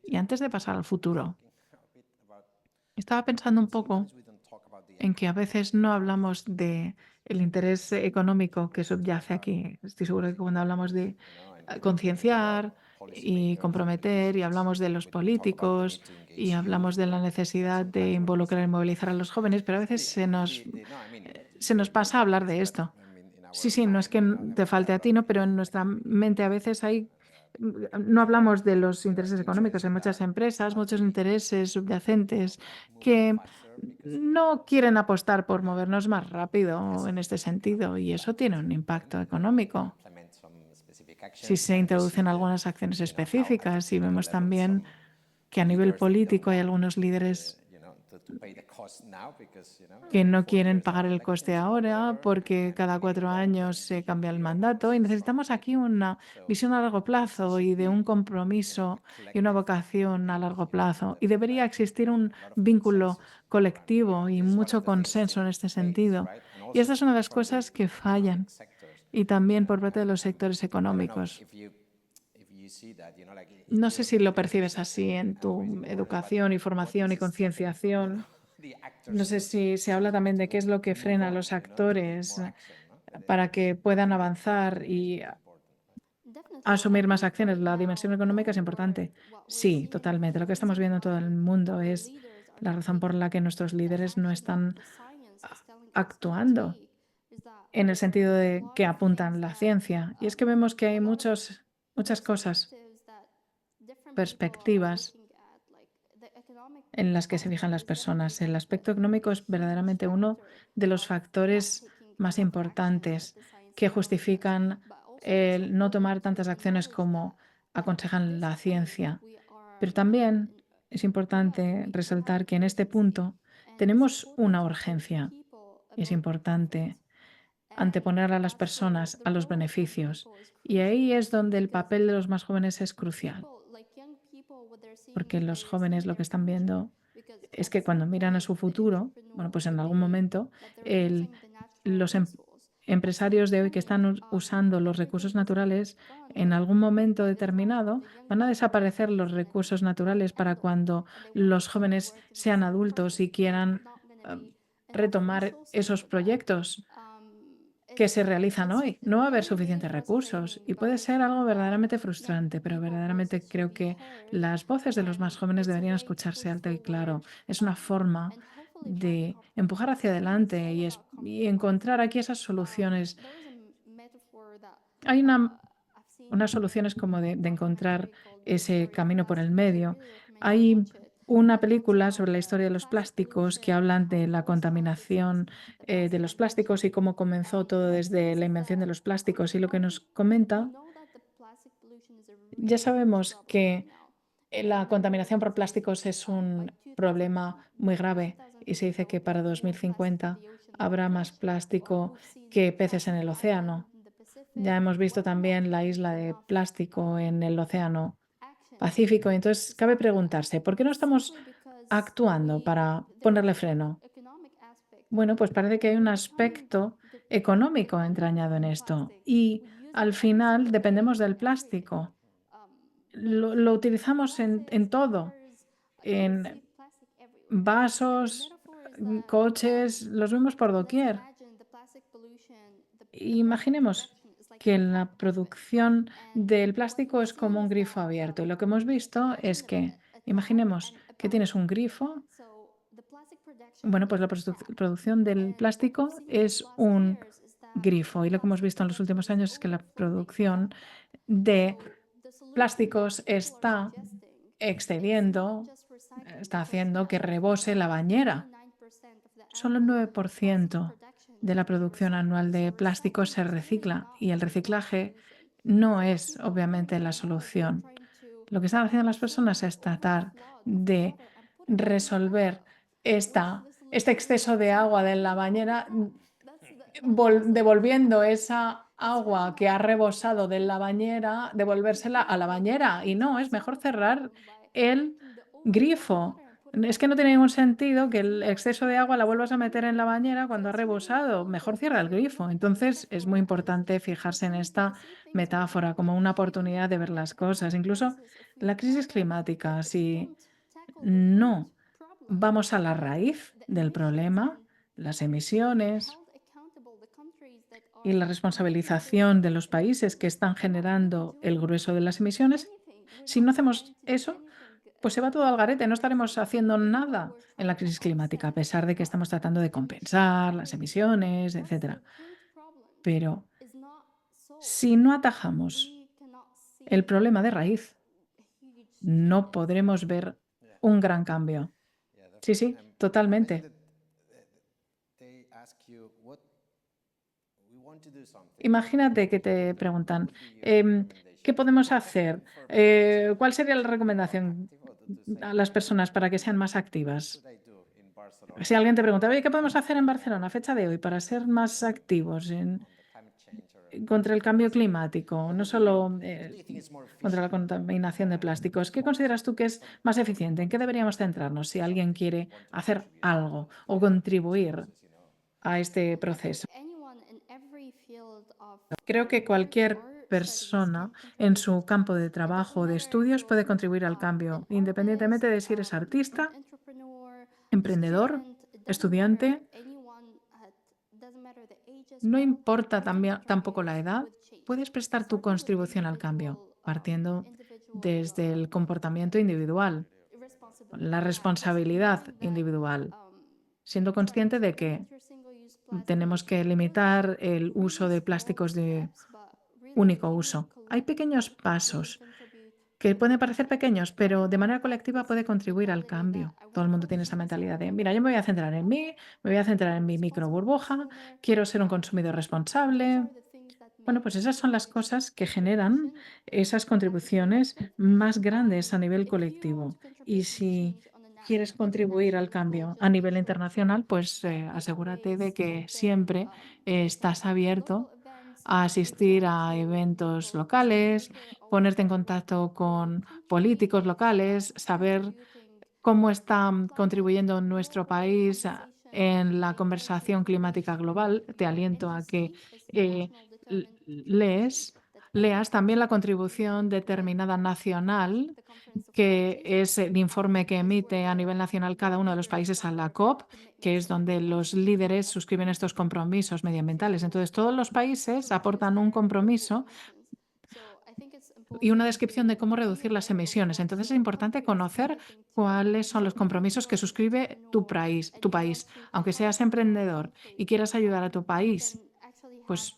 Y antes de pasar al futuro, estaba pensando un poco en que a veces no hablamos de el interés económico que subyace aquí. Estoy seguro que cuando hablamos de concienciar y comprometer y hablamos de los políticos y hablamos de la necesidad de involucrar y movilizar a los jóvenes, pero a veces se nos pasa hablar de esto. Sí, sí, no es que te falte a ti, ¿no? Pero en nuestra mente a veces no hablamos de los intereses económicos. Hay muchas empresas, muchos intereses subyacentes que no quieren apostar por movernos más rápido en este sentido y eso tiene un impacto económico. Si se introducen algunas acciones específicas y vemos también que a nivel político hay algunos líderes que no quieren pagar el coste ahora porque cada 4 años se cambia el mandato y necesitamos aquí una visión a largo plazo y de un compromiso y una vocación a largo plazo. Y debería existir un vínculo colectivo y mucho consenso en este sentido. Y esta es una de las cosas que fallan y también por parte de los sectores económicos. No sé si lo percibes así en tu educación y formación y concienciación. No sé si se habla también de qué es lo que frena a los actores para que puedan avanzar y asumir más acciones. La dimensión económica es importante. Sí, totalmente. Lo que estamos viendo en todo el mundo es la razón por la que nuestros líderes no están actuando en el sentido de que apuntan la ciencia. Y es que vemos que hay muchas cosas, perspectivas en las que se fijan las personas. El aspecto económico es verdaderamente uno de los factores más importantes que justifican el no tomar tantas acciones como aconsejan la ciencia. Pero también es importante resaltar que en este punto tenemos una urgencia. Es importante anteponer a las personas a los beneficios. Y ahí es donde el papel de los más jóvenes es crucial, porque los jóvenes lo que están viendo es que cuando miran a su futuro, bueno, pues en algún momento los empresarios de hoy que están usando los recursos naturales, en algún momento determinado van a desaparecer los recursos naturales para cuando los jóvenes sean adultos y quieran retomar esos proyectos que se realizan hoy. No va a haber suficientes recursos y puede ser algo verdaderamente frustrante, pero verdaderamente creo que las voces de los más jóvenes deberían escucharse alto y claro. Es una forma de empujar hacia adelante y encontrar aquí esas soluciones. Hay una una solución es como de encontrar ese camino por el medio. Hay una película sobre la historia de los plásticos que hablan de la contaminación de los plásticos y cómo comenzó todo desde la invención de los plásticos. Y lo que nos comenta, ya sabemos que la contaminación por plásticos es un problema muy grave y se dice que para 2050 habrá más plástico que peces en el océano. Ya hemos visto también la isla de plástico en el océano Pacífico. Entonces, cabe preguntarse, ¿por qué no estamos actuando para ponerle freno? Bueno, pues parece que hay un aspecto económico entrañado en esto y al final dependemos del plástico. Lo utilizamos en todo, en vasos, coches, los vemos por doquier. Imaginemos que la producción del plástico es como un grifo abierto y lo que hemos visto es que, imaginemos que tienes un grifo, bueno, pues la producción del plástico es un grifo y lo que hemos visto en los últimos años es que la producción de plásticos está excediendo, está haciendo que rebose la bañera. Solo el 9% de la producción anual de plástico se recicla y el reciclaje no es obviamente la solución. Lo que están haciendo las personas es tratar de resolver este exceso de agua de la bañera, devolviendo esa agua que ha rebosado de la bañera, devolvérsela a la bañera. Y no, es mejor cerrar el grifo. Es que no tiene ningún sentido que el exceso de agua la vuelvas a meter en la bañera cuando ha rebosado. Mejor cierra el grifo. Entonces es muy importante fijarse en esta metáfora como una oportunidad de ver las cosas. Incluso la crisis climática, si no vamos a la raíz del problema, las emisiones y la responsabilización de los países que están generando el grueso de las emisiones, si no hacemos eso, pues se va todo al garete, no estaremos haciendo nada en la crisis climática, a pesar de que estamos tratando de compensar las emisiones, etcétera. Pero si no atajamos el problema de raíz, no podremos ver un gran cambio. Sí, sí, totalmente. Imagínate que te preguntan, ¿qué podemos hacer? ¿Cuál sería la recomendación a las personas para que sean más activas? Si alguien te pregunta, oye, ¿qué podemos hacer en Barcelona a fecha de hoy para ser más activos contra el cambio climático, no solo contra la contaminación de plásticos? ¿Qué consideras tú que es más eficiente? ¿En qué deberíamos centrarnos si alguien quiere hacer algo o contribuir a este proceso? Creo que cualquier persona en su campo de trabajo o de estudios puede contribuir al cambio, independientemente de si eres artista, emprendedor, estudiante. No importa tampoco la edad, puedes prestar tu contribución al cambio, partiendo desde el comportamiento individual, la responsabilidad individual, siendo consciente de que tenemos que limitar el uso de plásticos de único uso. Hay pequeños pasos que pueden parecer pequeños, pero de manera colectiva puede contribuir al cambio. Todo el mundo tiene esa mentalidad de, mira, yo me voy a centrar en mí, me voy a centrar en mi micro burbuja, quiero ser un consumidor responsable. Bueno, pues esas son las cosas que generan esas contribuciones más grandes a nivel colectivo. Y si quieres contribuir al cambio a nivel internacional, pues asegúrate de que siempre estás abierto a asistir a eventos locales, ponerte en contacto con políticos locales, saber cómo está contribuyendo nuestro país en la conversación climática global. Te aliento a que eh, leas también la contribución determinada nacional, que es el informe que emite a nivel nacional cada uno de los países a la COP, que es donde los líderes suscriben estos compromisos medioambientales. Entonces, todos los países aportan un compromiso y una descripción de cómo reducir las emisiones. Entonces es importante conocer cuáles son los compromisos que suscribe tu país. Aunque seas emprendedor y quieras ayudar a tu país, pues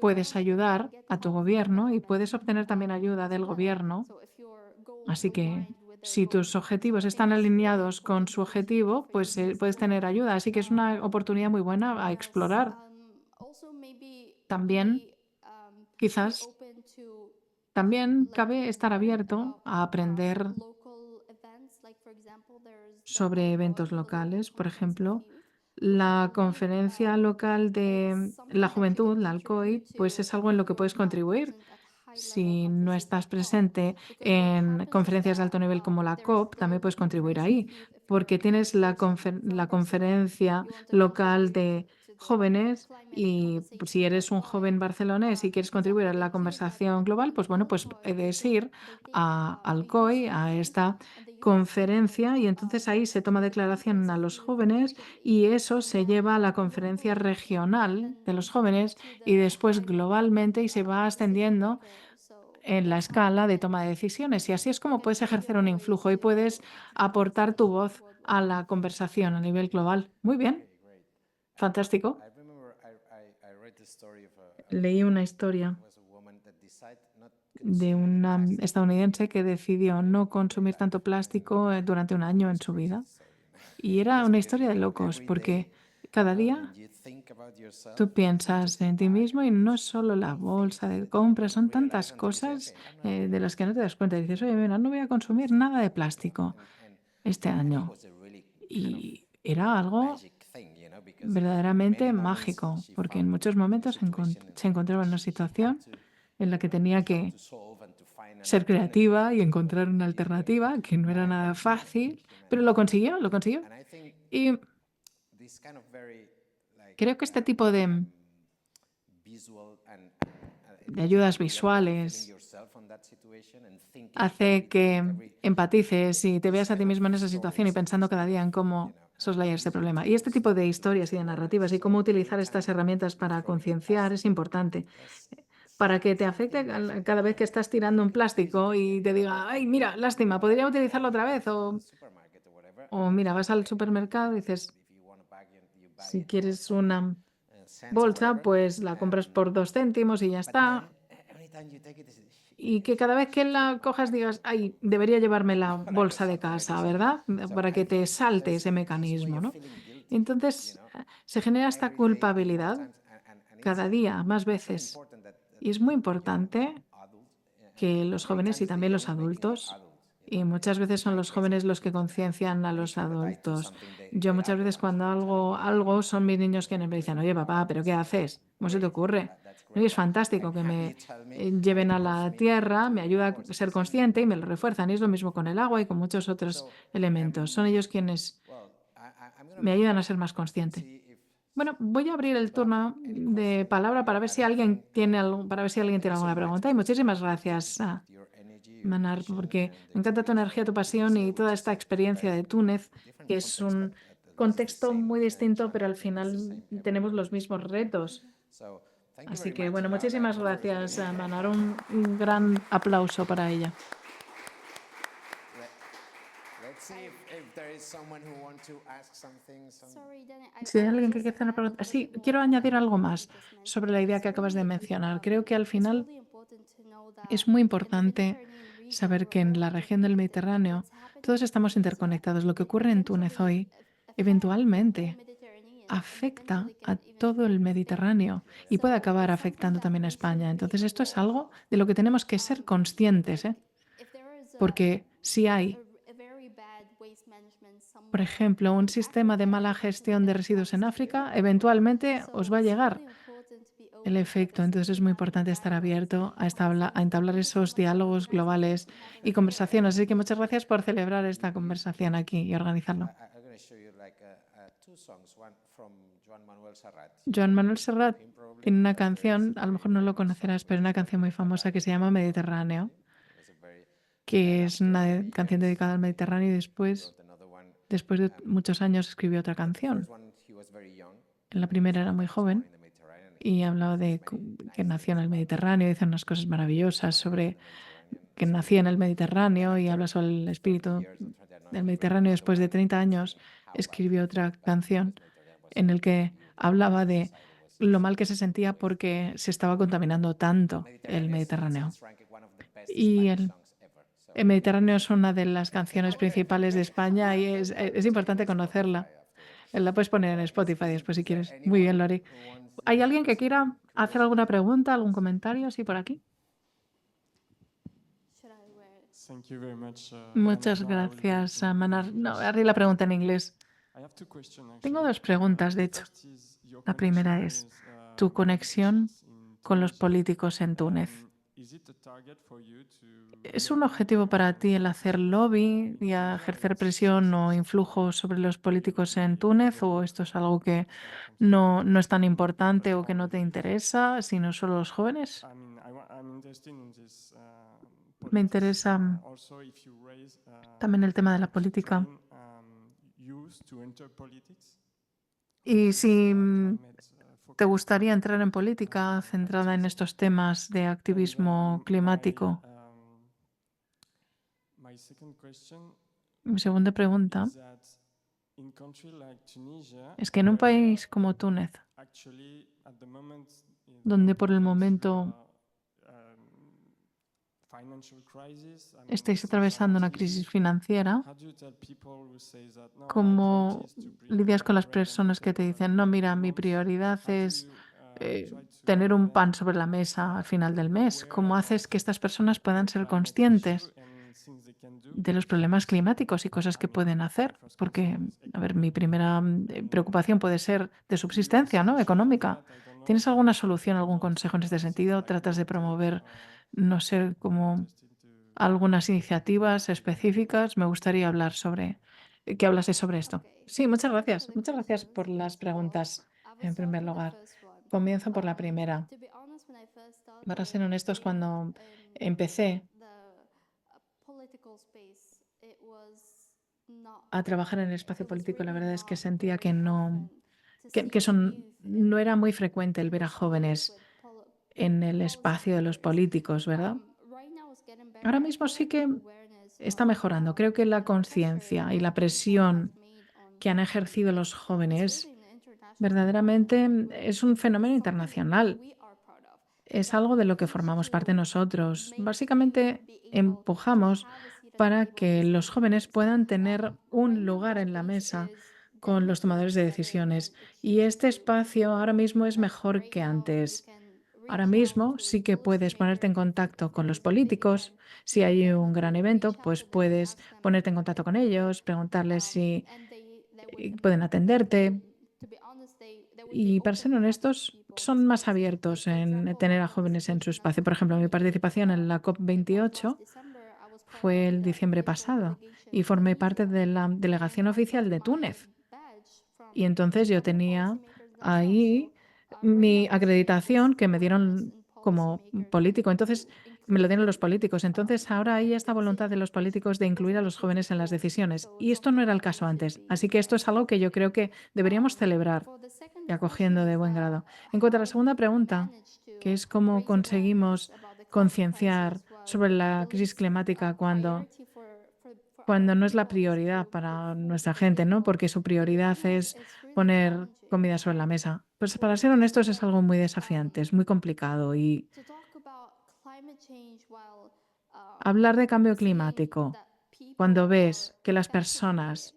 puedes ayudar a tu gobierno y puedes obtener también ayuda del gobierno. Así que si tus objetivos están alineados con su objetivo, pues puedes tener ayuda. Así que es una oportunidad muy buena a explorar. También, quizás, también cabe estar abierto a aprender sobre eventos locales. Por ejemplo, la conferencia local de la juventud, la ALCOI, pues es algo en lo que puedes contribuir. Si no estás presente en conferencias de alto nivel como la COP, también puedes contribuir ahí, porque tienes la conferencia local de jóvenes y pues, si eres un joven barcelonés y quieres contribuir a la conversación global, pues bueno, pues puedes ir al COI, a esta conferencia, y entonces ahí se toma declaración a los jóvenes y eso se lleva a la conferencia regional de los jóvenes y después globalmente y se va ascendiendo en la escala de toma de decisiones. Y así es como puedes ejercer un influjo y puedes aportar tu voz a la conversación a nivel global. Muy bien, fantástico. Leí una historia de una estadounidense que decidió no consumir tanto plástico durante un año en su vida. Y era una historia de locos, porque cada día tú piensas en ti mismo y no es solo la bolsa de compras, son tantas cosas de las que no te das cuenta. Y dices, oye, mira, no voy a consumir nada de plástico este año. Y era algo verdaderamente mágico, porque en muchos momentos se encontraba en una situación en la que tenía que ser creativa y encontrar una alternativa, que no era nada fácil, pero lo consiguió, lo consiguió. Y creo que este tipo de ayudas visuales hace que empatices y te veas a ti mismo en esa situación y pensando cada día en cómo soslayar este problema. Y este tipo de historias y de narrativas y cómo utilizar estas herramientas para concienciar es importante. Para que te afecte cada vez que estás tirando un plástico y te diga, ay, mira, lástima, podría utilizarlo otra vez. O mira, vas al supermercado y dices, si quieres una bolsa, pues la compras por 2 céntimos y ya está. Y que cada vez que la cojas digas, ay, debería llevarme la bolsa de casa, ¿verdad? Para que te salte ese mecanismo, ¿no? Entonces se genera esta culpabilidad cada día, más veces. Y es muy importante que los jóvenes y también los adultos, y muchas veces son los jóvenes los que conciencian a los adultos. Yo muchas veces cuando algo son mis niños quienes me dicen, oye papá, ¿pero qué haces? ¿Cómo se te ocurre? No, y es fantástico que me lleven a la tierra, me ayuda a ser consciente y me lo refuerzan. Y es lo mismo con el agua y con muchos otros elementos. Son ellos quienes me ayudan a ser más consciente. Bueno, voy a abrir el turno de palabra para ver si alguien tiene para ver si alguien tiene alguna pregunta. Y muchísimas gracias, Manar, porque me encanta tu energía, tu pasión y toda esta experiencia de Túnez, que es un contexto muy distinto, pero al final tenemos los mismos retos. Así que, bueno, muchísimas gracias, Manar. Un gran aplauso para ella. Si hay alguien que quiere hacer una pregunta. Sí, quiero añadir algo más sobre la idea que acabas de mencionar. Creo que al final es muy importante saber que en la región del Mediterráneo todos estamos interconectados. Lo que ocurre en Túnez hoy eventualmente afecta a todo el Mediterráneo y puede acabar afectando también a España. Entonces esto es algo de lo que tenemos que ser conscientes, ¿eh? Porque si hay, por ejemplo, un sistema de mala gestión de residuos en África, eventualmente os va a llegar el efecto. Entonces es muy importante estar abierto a entablar esos diálogos globales y conversaciones. Así que muchas gracias por celebrar esta conversación aquí y organizarlo. Joan Manuel Serrat tiene una canción, a lo mejor no lo conocerás, pero una canción muy famosa que se llama Mediterráneo, que es una canción dedicada al Mediterráneo y después de muchos años escribió otra canción. En la primera era muy joven y hablaba de que nació en el Mediterráneo, dice unas cosas maravillosas sobre que nacía en el Mediterráneo y habla sobre el espíritu del Mediterráneo. Después de 30 años escribió otra canción en el que hablaba de lo mal que se sentía porque se estaba contaminando tanto el Mediterráneo. Y el Mediterráneo es una de las canciones principales de España y es importante conocerla. La puedes poner en Spotify después si quieres. Muy bien, Lori. ¿Hay alguien que quiera hacer alguna pregunta, algún comentario? Sí, por aquí. Thank you very much, Muchas Manar. Now I will go gracias, to Manar. English. No, haré la pregunta en inglés. I have two questions, Tengo actually. dos preguntas, de The hecho. first is your La primera connection es with, tu conexión politicians in con los Tunisia. políticos en Túnez. Is it a target for you to ¿Es make un objetivo para ti el hacer lobby y a ejercer presión o influjo sobre los políticos en Túnez, o esto es algo que no es tan importante o que no te interesa, sino solo los jóvenes? I mean, I'm interested in this Me politics. interesa Also, if you raise también el tema de la to política. train youth to enter politics. Y This is, si climate, te focus. gustaría entrar en política centrada en estos temas de activismo climático. My second question Mi segunda pregunta is that in country like Tunisia, es que en un país como Túnez, actually at the moment donde por el going momento through financial crisis, I mean, estáis things atravesando are una not crisis easy. financiera, How do you tell people who say that no, my ¿cómo priority is to bring lidias con las bread on the personas que te table at dicen, the no, end of mira, the mi month? prioridad How do es you try to tener make un pan them sobre la mesa al final del mes? aware ¿Cómo haces of que estas personas puedan the ser climate issue conscientes and things they can do? de los problemas climáticos y cosas que pueden hacer? Porque, a ver, mi primera preocupación puede ser de Do you have subsistencia, ¿no? solution for Económica. that? I don't know. ¿Tienes alguna solución, algún Of consejo en este things sentido? like ¿Tratas de water promover, or no sé, como interested to algunas iniciativas específicas? Me gustaría hablar sobre que hablase sobre esto. Sí, muchas gracias. Muchas gracias por las preguntas, en primer lugar. Comienzo por la primera. Para ser honestos, cuando empecé a trabajar en el espacio político, la verdad es que sentía que no era muy frecuente el ver a jóvenes en el espacio de los políticos, ¿verdad? Ahora mismo sí que está mejorando. Creo que la conciencia y la presión que han ejercido los jóvenes verdaderamente es un fenómeno internacional. Es algo de lo que formamos parte nosotros. Básicamente empujamos para que los jóvenes puedan tener un lugar en la mesa con los tomadores de decisiones. Y este espacio ahora mismo es mejor que antes. Ahora mismo sí que puedes ponerte en contacto con los políticos. Si hay un gran evento, pues puedes ponerte en contacto con ellos, preguntarles si pueden atenderte. Y para ser honestos, son más abiertos en tener a jóvenes en su espacio. Por ejemplo, mi participación en la COP28 fue el diciembre pasado y formé parte de la delegación oficial de Túnez. Y entonces yo tenía ahí mi acreditación que me dieron como político. Entonces me lo dieron los políticos. Entonces ahora hay esta voluntad de los políticos de incluir a los jóvenes en las decisiones. Y esto no era el caso antes. Así que esto es algo que yo creo que deberíamos celebrar y acogiendo de buen grado. En cuanto a la segunda pregunta, que es cómo conseguimos concienciar sobre la crisis climática cuando no es la prioridad para nuestra gente, ¿no? Porque su prioridad es poner comida sobre la mesa. Pues para ser honestos es algo muy desafiante, es muy complicado y hablar de cambio climático cuando ves que las personas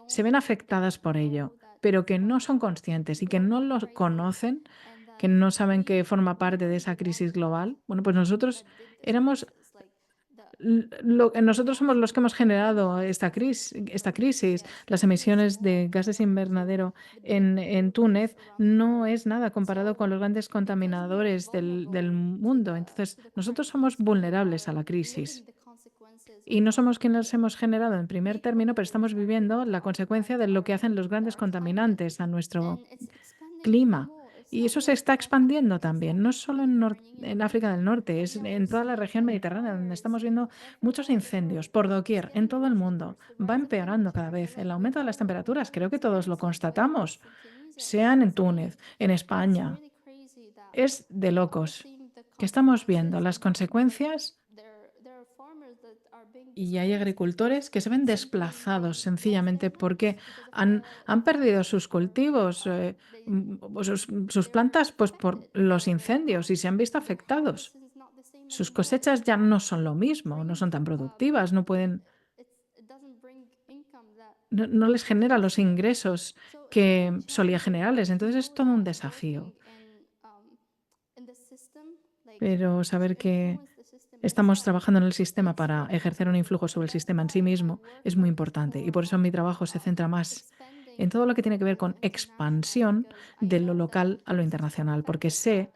se ven afectadas por ello, pero que no son conscientes y que no lo conocen, que no saben que forma parte de esa crisis global, bueno, pues nosotros somos los que hemos generado esta crisis. Las emisiones de gases invernadero en Túnez no es nada comparado con los grandes contaminadores del mundo. Entonces, nosotros somos vulnerables a la crisis. Y no somos quienes hemos generado en primer término, pero estamos viviendo la consecuencia de lo que hacen los grandes contaminantes a nuestro clima. Y eso se está expandiendo también, no solo en África del Norte, es en toda la región mediterránea, donde estamos viendo muchos incendios por doquier, en todo el mundo. Va empeorando cada vez. El aumento de las temperaturas, creo que todos lo constatamos, sean en Túnez, en España. Es de locos que estamos viendo las consecuencias Y hay agricultores que se ven desplazados sencillamente porque han perdido sus cultivos, o sus plantas, pues por los incendios y se han visto afectados. Sus cosechas ya no son lo mismo, no son tan productivas, no les genera los ingresos que solía generarles. Entonces es todo un desafío. Pero saber que estamos trabajando en el sistema para ejercer un influjo sobre el sistema en sí mismo es muy importante. Y por eso mi trabajo se centra más en todo lo que tiene que ver con expansión de lo local a lo internacional. Porque sé,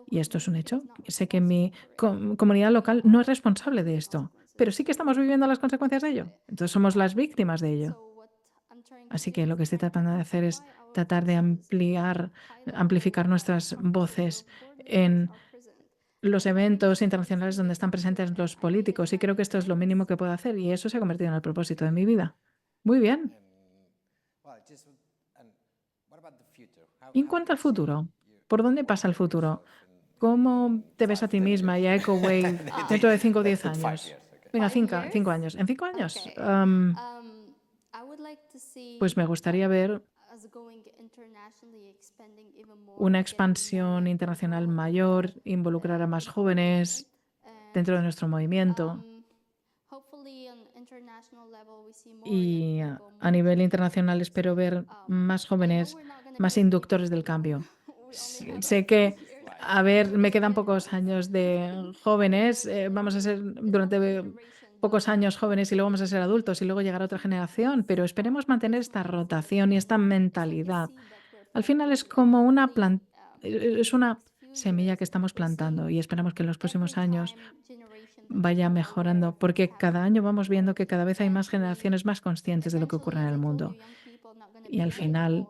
y esto es un hecho, sé que mi comunidad local no es responsable de esto, pero sí que estamos viviendo las consecuencias de ello. Entonces somos las víctimas de ello. Así que lo que estoy tratando de hacer es tratar de amplificar nuestras voces en los eventos internacionales donde están presentes los políticos y creo que esto es lo mínimo que puedo hacer y eso se ha convertido en el propósito de mi vida. Muy bien. Y en cuanto al futuro, ¿por dónde pasa el futuro? ¿Cómo te ves a ti misma y a EcoWave dentro de 5 o 10 años? Venga, 5 años. ¿En 5 años? Pues me gustaría ver una expansión internacional mayor, involucrar a más jóvenes dentro de nuestro movimiento y a nivel internacional espero ver más jóvenes, más inductores del cambio. Sé que, a ver, me quedan pocos años de jóvenes, vamos a ser durante pocos años jóvenes y luego vamos a ser adultos y luego llegará otra generación, pero esperemos mantener esta rotación y esta mentalidad. Al final es como es una semilla que estamos plantando y esperamos que en los próximos años vaya mejorando, porque cada año vamos viendo que cada vez hay más generaciones más conscientes de lo que ocurre en el mundo. Y al final,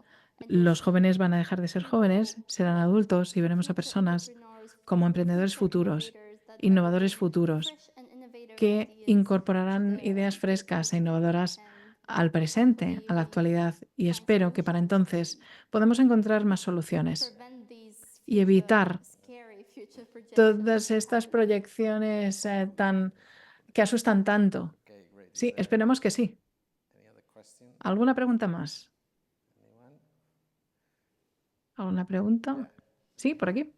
los jóvenes van a dejar de ser jóvenes, serán adultos y veremos a personas como emprendedores futuros, innovadores futuros, que incorporarán ideas frescas e innovadoras al presente, a la actualidad, y espero que para entonces podamos encontrar más soluciones y evitar todas estas proyecciones que asustan tanto. Sí, esperemos que sí. ¿Alguna pregunta más? ¿Alguna pregunta? Sí, por aquí.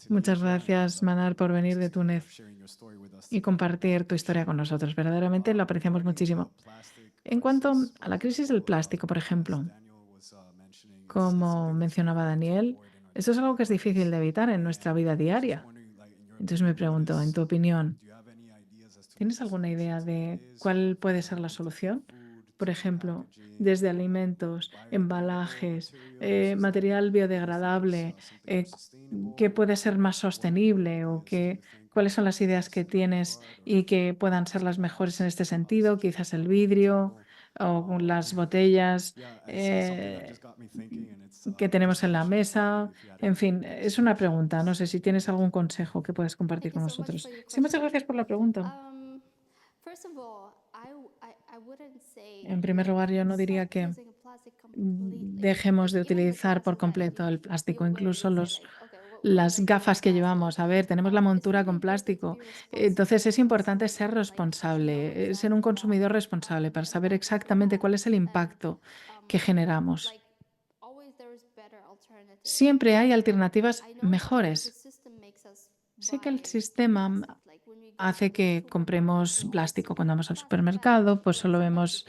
Muchas gracias, Manar, por venir de Túnez y compartir tu historia con nosotros. Verdaderamente lo apreciamos muchísimo. En cuanto a la crisis del plástico, por ejemplo, como mencionaba Daniel, eso es algo que es difícil de evitar en nuestra vida diaria. Entonces me pregunto, en tu opinión, ¿tienes alguna idea de cuál puede ser la solución? Por ejemplo, desde alimentos, embalajes, material biodegradable, ¿qué puede ser más sostenible o cuáles son las ideas que tienes y que puedan ser las mejores en este sentido? Quizás el vidrio o las botellas que tenemos en la mesa. En fin, es una pregunta. No sé si tienes algún consejo que puedas compartir con nosotros. Sí, muchas gracias por la pregunta. En primer lugar, yo no diría que dejemos de utilizar por completo el plástico, incluso las gafas que llevamos. A ver, tenemos la montura con plástico. Entonces es importante ser responsable, ser un consumidor responsable para saber exactamente cuál es el impacto que generamos. Siempre hay alternativas mejores. Sé que el sistema hace que compremos plástico. Cuando vamos al supermercado, pues solo vemos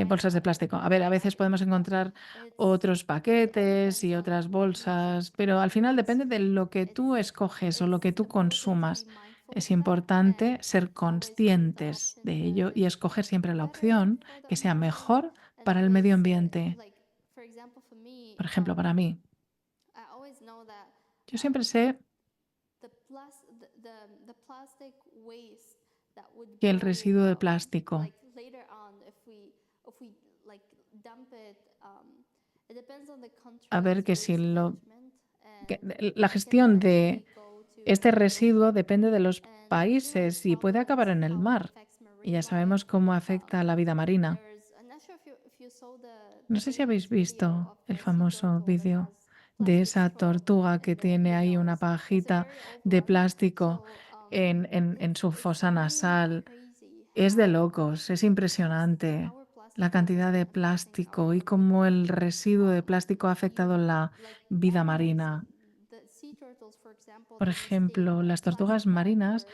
bolsas de plástico. A ver, a veces podemos encontrar otros paquetes y otras bolsas, pero al final depende de lo que tú escoges o lo que tú consumas. Es importante ser conscientes de ello y escoger siempre la opción que sea mejor para el medio ambiente. Por ejemplo, para mí, yo siempre sé que el residuo de plástico, a ver que si la gestión de este residuo depende de los países y puede acabar en el mar. Y ya sabemos cómo afecta a la vida marina. No sé si habéis visto el famoso vídeo de esa tortuga que tiene ahí una pajita de plástico en su fosa nasal. Es de locos, es impresionante la cantidad de plástico y cómo el residuo de plástico ha afectado la vida marina. Por ejemplo, las tortugas marinas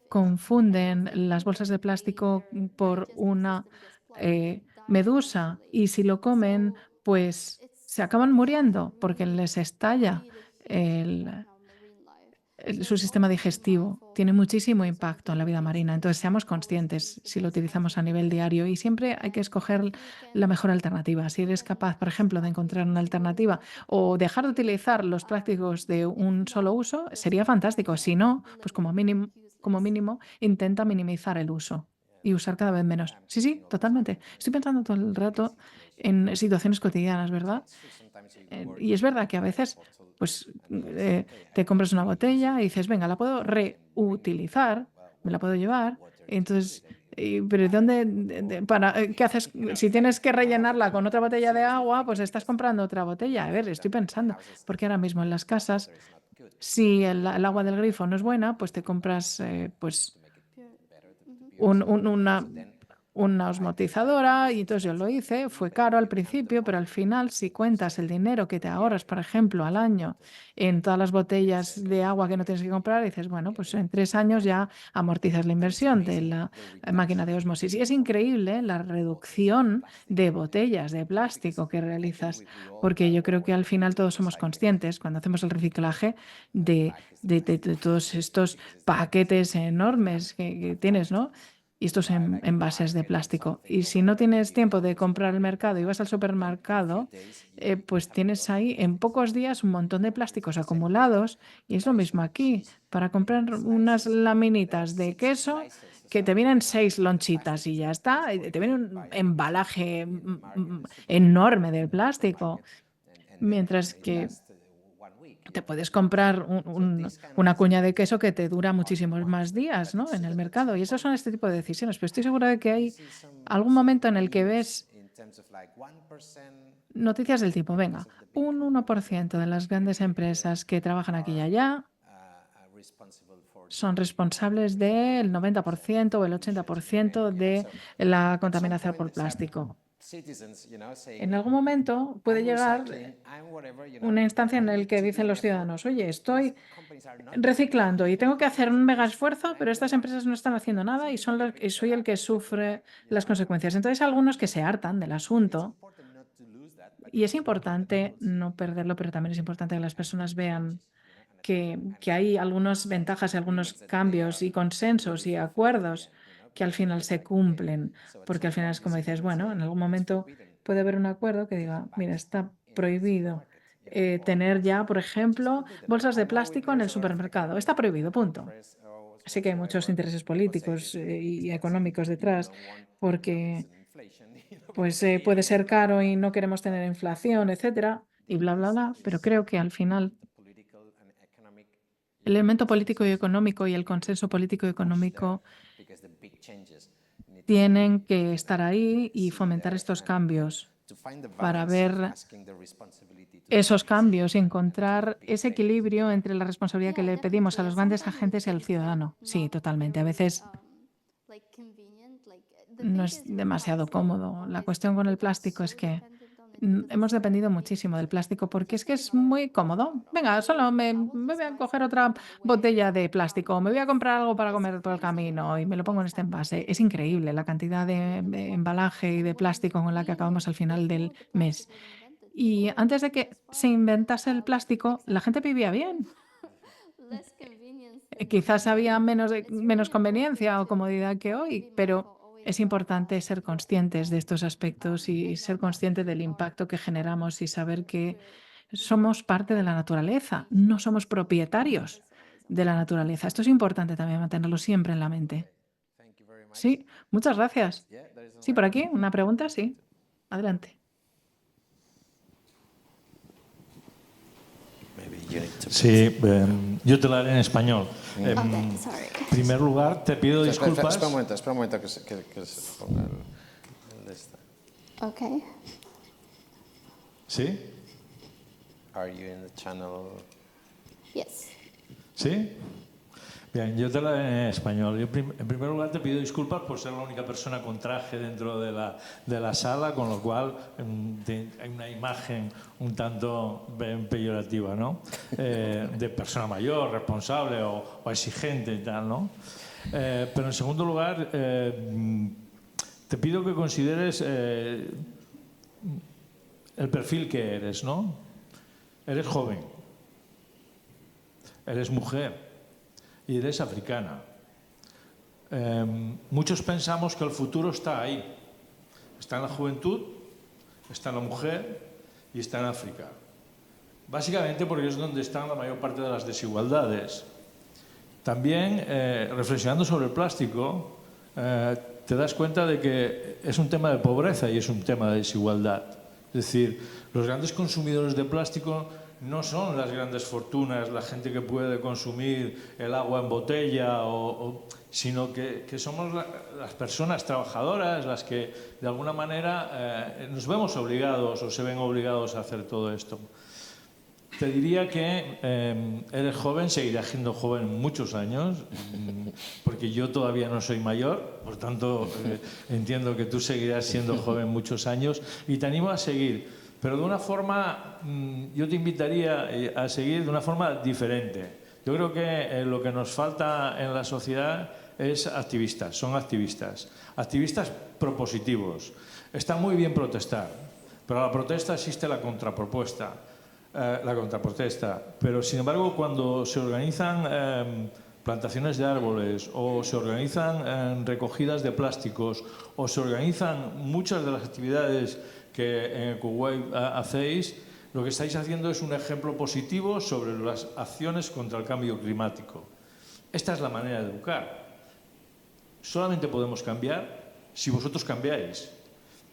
confunden las bolsas de plástico por una medusa y si lo comen, pues se acaban muriendo porque les estalla su sistema digestivo. Tiene muchísimo impacto en la vida marina. Entonces, seamos conscientes si lo utilizamos a nivel diario y siempre hay que escoger la mejor alternativa. Si eres capaz, por ejemplo, de encontrar una alternativa o dejar de utilizar los plásticos de un solo uso, sería fantástico. Si no, pues como mínimo, intenta minimizar el uso y usar cada vez menos. Sí, sí, totalmente. Estoy pensando todo el rato en situaciones cotidianas, ¿verdad? Y es verdad que a veces, pues, te compras una botella y dices, venga, la puedo reutilizar, me la puedo llevar. Entonces, pero ¿de dónde, qué haces? Si tienes que rellenarla con otra botella de agua, pues estás comprando otra botella. A ver, estoy pensando, porque ahora mismo en las casas, si el agua del grifo no es buena, pues te compras, pues, una osmotizadora y entonces yo lo hice, fue caro al principio, pero al final si cuentas el dinero que te ahorras, por ejemplo, al año en todas las botellas de agua que no tienes que comprar, dices, bueno, pues en 3 años ya amortizas la inversión de la máquina de osmosis. Y es increíble la reducción de botellas de plástico que realizas, porque yo creo que al final todos somos conscientes cuando hacemos el reciclaje de todos estos paquetes enormes que tienes, ¿no? Y estos envases de plástico. Y si no tienes tiempo de comprar al mercado y vas al supermercado, pues tienes ahí en pocos días un montón de plásticos acumulados. Y es lo mismo aquí. Para comprar unas laminitas de queso, que te vienen 6 lonchitas y ya está. Y te viene un embalaje enorme de plástico. Mientras que te puedes comprar una cuña de queso que te dura muchísimos más días, ¿no? En el mercado. Y esos son este tipo de decisiones. Pero estoy segura de que hay algún momento en el que ves noticias del tipo, venga, un 1% de las grandes empresas que trabajan aquí y allá son responsables del 90% o el 80% de la contaminación por plástico. En algún momento puede llegar una instancia en la que dicen los ciudadanos, oye, estoy reciclando y tengo que hacer un mega esfuerzo, pero estas empresas no están haciendo nada y soy el que sufre las consecuencias. Entonces, algunos que se hartan del asunto y es importante no perderlo, pero también es importante que las personas vean que hay algunas ventajas y algunos cambios y consensos y acuerdos que al final se cumplen, porque al final es como dices, bueno, en algún momento puede haber un acuerdo que diga, mira, está prohibido tener ya, por ejemplo, bolsas de plástico en el supermercado. Está prohibido, punto. Así que hay muchos intereses políticos y económicos detrás, porque pues puede ser caro y no queremos tener inflación, etcétera, y bla, bla, bla, pero creo que al final el elemento político y económico y el consenso político y económico tienen que estar ahí y fomentar estos cambios para ver esos cambios y encontrar ese equilibrio entre la responsabilidad que le pedimos a los grandes agentes y al ciudadano. Sí, totalmente. A veces no es demasiado cómodo. La cuestión con el plástico es que hemos dependido muchísimo del plástico porque es que es muy cómodo. Venga, solo me voy a coger otra botella de plástico, me voy a comprar algo para comer por el camino y me lo pongo en este envase. Es increíble la cantidad de embalaje y de plástico con la que acabamos al final del mes. Y antes de que se inventase el plástico, la gente vivía bien. Quizás había menos conveniencia o comodidad que hoy, pero es importante ser conscientes de estos aspectos y ser consciente del impacto que generamos y saber que somos parte de la naturaleza, no somos propietarios de la naturaleza. Esto es importante también mantenerlo siempre en la mente. Sí, muchas gracias. Sí, por aquí, una pregunta, sí. Adelante. Sí, yo te la haré en español. En Okay, sorry. primer lugar, te pido disculpas. Espera un momento que se ponga el de esta. Okay. ¿Sí? Are you in the channel? Yes. ¿Sí? Bien, yo te la haré en español. Yo en primer lugar te pido disculpas por ser la única persona con traje dentro de la sala, con lo cual hay una imagen un tanto peyorativa, ¿no? De persona mayor, responsable o exigente y tal, ¿no? Pero en segundo lugar, te pido que consideres el perfil que eres, ¿no? Eres joven, eres mujer y eres africana. Muchos pensamos que el futuro está ahí. Está en la juventud, está en la mujer y está en África. Básicamente porque es donde están la mayor parte de las desigualdades. También, reflexionando sobre el plástico, te das cuenta de que es un tema de pobreza y es un tema de desigualdad. Es decir, los grandes consumidores de plástico no son las grandes fortunas, la gente que puede consumir el agua en botella, sino que somos las personas trabajadoras las que de alguna manera nos vemos obligados o se ven obligados a hacer todo esto. Te diría que eres joven, seguirás siendo joven muchos años, porque yo todavía no soy mayor, por tanto entiendo que tú seguirás siendo joven muchos años y te animo a seguir. Pero de una forma, yo te invitaría a seguir de una forma diferente. Yo creo que lo que nos falta en la sociedad es activistas, son activistas. Activistas propositivos. Está muy bien protestar, pero a la protesta existe la contrapropuesta, la contraprotesta. Pero sin embargo, cuando se organizan plantaciones de árboles o se organizan recogidas de plásticos o se organizan muchas de las actividades que en Kuwait hacéis, lo que estáis haciendo es un ejemplo positivo sobre las acciones contra el cambio climático. Esta es la manera de educar. Solamente podemos cambiar si vosotros cambiáis.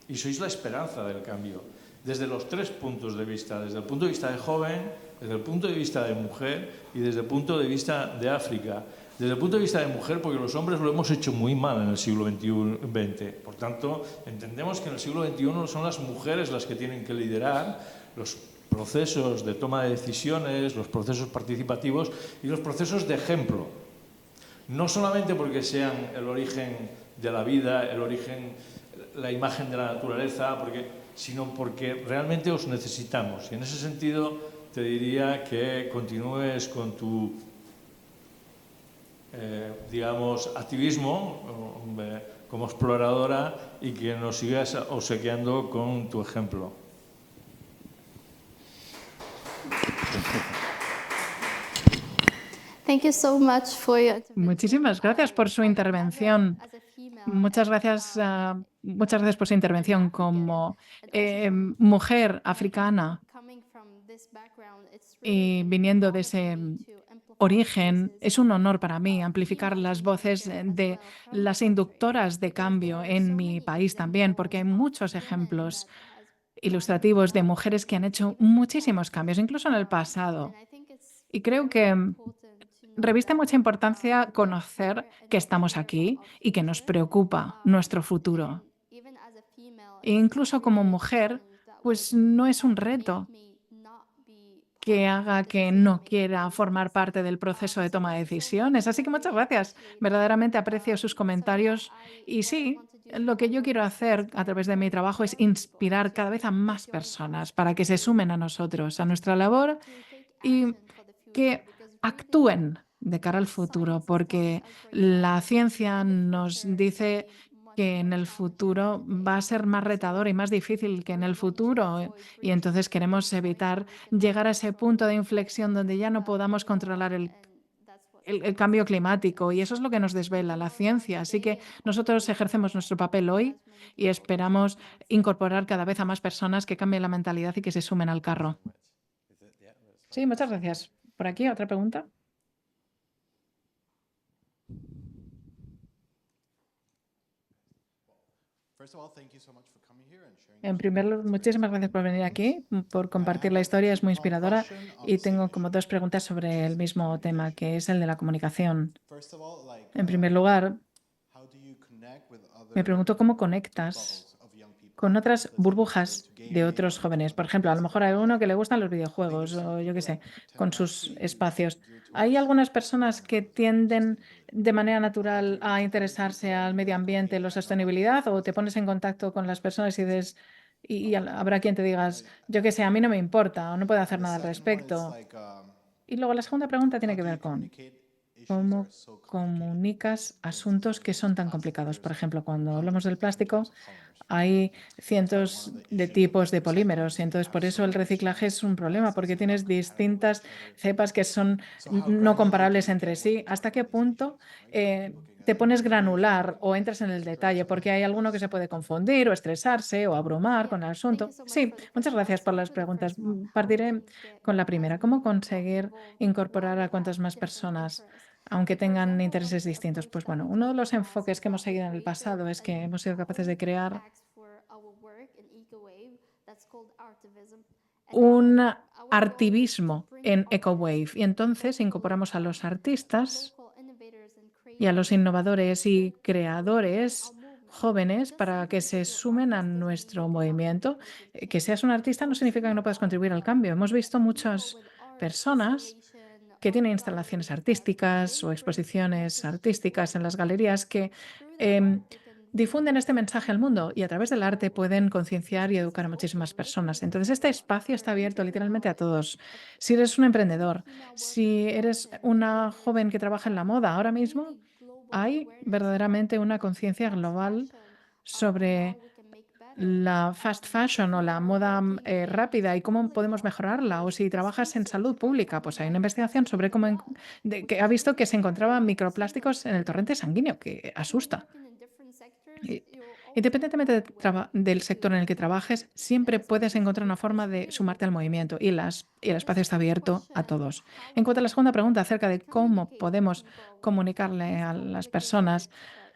Y sois la esperanza del cambio. Desde los tres puntos de vista, desde el punto de vista de joven, desde el punto de vista de mujer y desde el punto de vista de África. Desde el punto de vista de mujer, porque los hombres lo hemos hecho muy mal en el siglo XX. Por tanto, entendemos que en el siglo XXI son las mujeres las que tienen que liderar los procesos de toma de decisiones, los procesos participativos y los procesos de ejemplo. No solamente porque sean el origen de la vida, el origen, la imagen de la naturaleza, sino porque realmente os necesitamos. Y en ese sentido te diría que continúes con tu digamos, activismo como exploradora y que nos sigas obsequiando con tu ejemplo. Thank you so much for your intervention. Muchísimas gracias por su intervención. As a female, Muchas gracias por su intervención como mujer africana coming from this background, it's y really viniendo de ese important to amplify origen. voices Es un honor para mí amplificar las voces de las inductoras de cambio en mi país también, porque hay muchos ejemplos ilustrativos de mujeres que han hecho muchísimos cambios, incluso en el pasado. Y creo que reviste mucha importancia conocer que estamos aquí y que nos preocupa nuestro futuro. E incluso como mujer, pues no es un reto que haga que no quiera formar parte del proceso de toma de decisiones. Así que muchas gracias. Verdaderamente aprecio sus comentarios. Y sí, lo que yo quiero hacer a través de mi trabajo es inspirar cada vez a más personas para que se sumen a nosotros, a nuestra labor y que actúen de cara al futuro, porque la ciencia nos dice que en el futuro va a ser más retador y más difícil que en el futuro. Y entonces queremos evitar llegar a ese punto de inflexión donde ya no podamos controlar el cambio climático. Y eso es lo que nos desvela la ciencia. Así que nosotros ejercemos nuestro papel hoy y esperamos incorporar cada vez a más personas que cambien la mentalidad y que se sumen al carro. Sí, muchas gracias. Por aquí, otra pregunta. En primer lugar, muchísimas gracias por venir aquí, por compartir la historia, es muy inspiradora. Y tengo como dos preguntas sobre el mismo tema, que es el de la comunicación. En primer lugar, me pregunto cómo conectas con otras burbujas de otros jóvenes. Por ejemplo, a lo mejor hay uno que le gustan los videojuegos o yo qué sé, con sus espacios. Hay algunas personas que tienden de manera natural a interesarse al medio ambiente, la sostenibilidad, o te pones en contacto con las personas y dices, habrá quien te digas, yo qué sé, a mí no me importa o no puedo hacer nada al respecto. Y luego la segunda pregunta tiene que ver con cómo comunicas asuntos que son tan complicados. Por ejemplo, cuando hablamos del plástico, hay cientos de tipos de polímeros y entonces por eso el reciclaje es un problema, porque tienes distintas cepas que son no comparables entre sí. ¿Hasta qué punto te pones granular o entras en el detalle? Porque hay alguno que se puede confundir o estresarse o abrumar con el asunto. Sí, muchas gracias por las preguntas. Partiré con la primera. ¿Cómo conseguir incorporar a cuantas más personas, aunque tengan intereses distintos? Pues bueno, uno de los enfoques que hemos seguido en el pasado es que hemos sido capaces de crear un artivismo en EcoWave y entonces incorporamos a los artistas y a los innovadores y creadores jóvenes para que se sumen a nuestro movimiento. Que seas un artista no significa que no puedas contribuir al cambio. Hemos visto muchas personas que tienen instalaciones artísticas o exposiciones artísticas en las galerías que difunden este mensaje al mundo y a través del arte pueden concienciar y educar a muchísimas personas. Entonces, este espacio está abierto literalmente a todos. Si eres un emprendedor, si eres una joven que trabaja en la moda, ahora mismo hay verdaderamente una conciencia global sobre la fast fashion o la moda rápida y cómo podemos mejorarla. O si trabajas en salud pública, pues hay una investigación sobre que ha visto que se encontraban microplásticos en el torrente sanguíneo, que asusta. Independientemente del sector en el que trabajes, siempre puedes encontrar una forma de sumarte al movimiento y el espacio está abierto a todos. En cuanto a la segunda pregunta acerca de cómo podemos comunicarle a las personas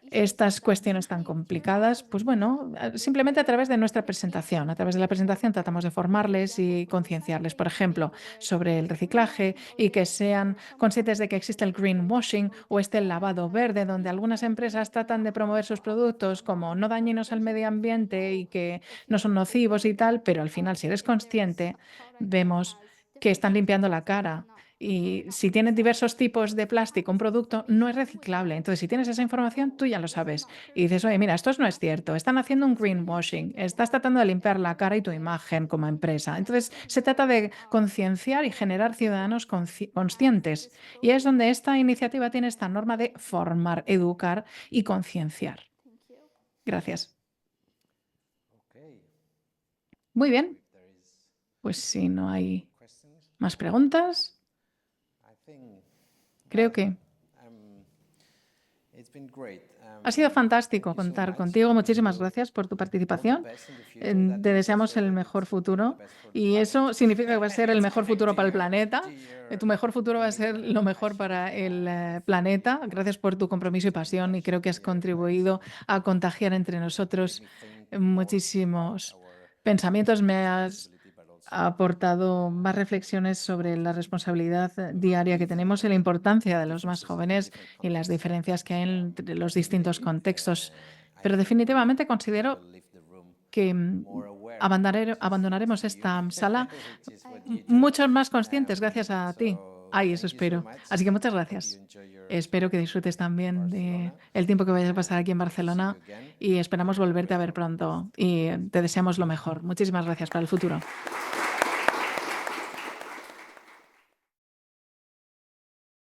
estas cuestiones tan complicadas, pues bueno, simplemente a través de nuestra presentación. A través de la presentación tratamos de formarles y concienciarles, por ejemplo, sobre el reciclaje y que sean conscientes de que existe el greenwashing o este lavado verde, donde algunas empresas tratan de promover sus productos como no dañinos al medio ambiente y que no son nocivos y tal, pero al final, si eres consciente, vemos que están limpiando la cara. Y si tienes diversos tipos de plástico, un producto no es reciclable. Entonces, si tienes esa información, tú ya lo sabes. Y dices, oye, mira, esto no es cierto. Están haciendo un greenwashing. Estás tratando de limpiar la cara y tu imagen como empresa. Entonces, se trata de concienciar y generar ciudadanos conscientes. Y es donde esta iniciativa tiene esta norma de formar, educar y concienciar. Gracias. Muy bien. Pues si no hay más preguntas, creo que ha sido fantástico contar contigo. Muchísimas gracias por tu participación. Te deseamos el mejor futuro y eso significa que va a ser el mejor futuro para el planeta. Tu mejor futuro va a ser lo mejor para el planeta. Gracias por tu compromiso y pasión y creo que has contribuido a contagiar entre nosotros muchísimos pensamientos. Me has aportado más reflexiones sobre la responsabilidad diaria que tenemos y la importancia de los más jóvenes y las diferencias que hay entre los distintos contextos. Pero definitivamente considero que abandonaremos esta sala muchos más conscientes gracias a ti. Ay, eso espero. Así que muchas gracias. Espero que disfrutes también del tiempo que vayas a pasar aquí en Barcelona y esperamos volverte a ver pronto y te deseamos lo mejor. Muchísimas gracias para el futuro.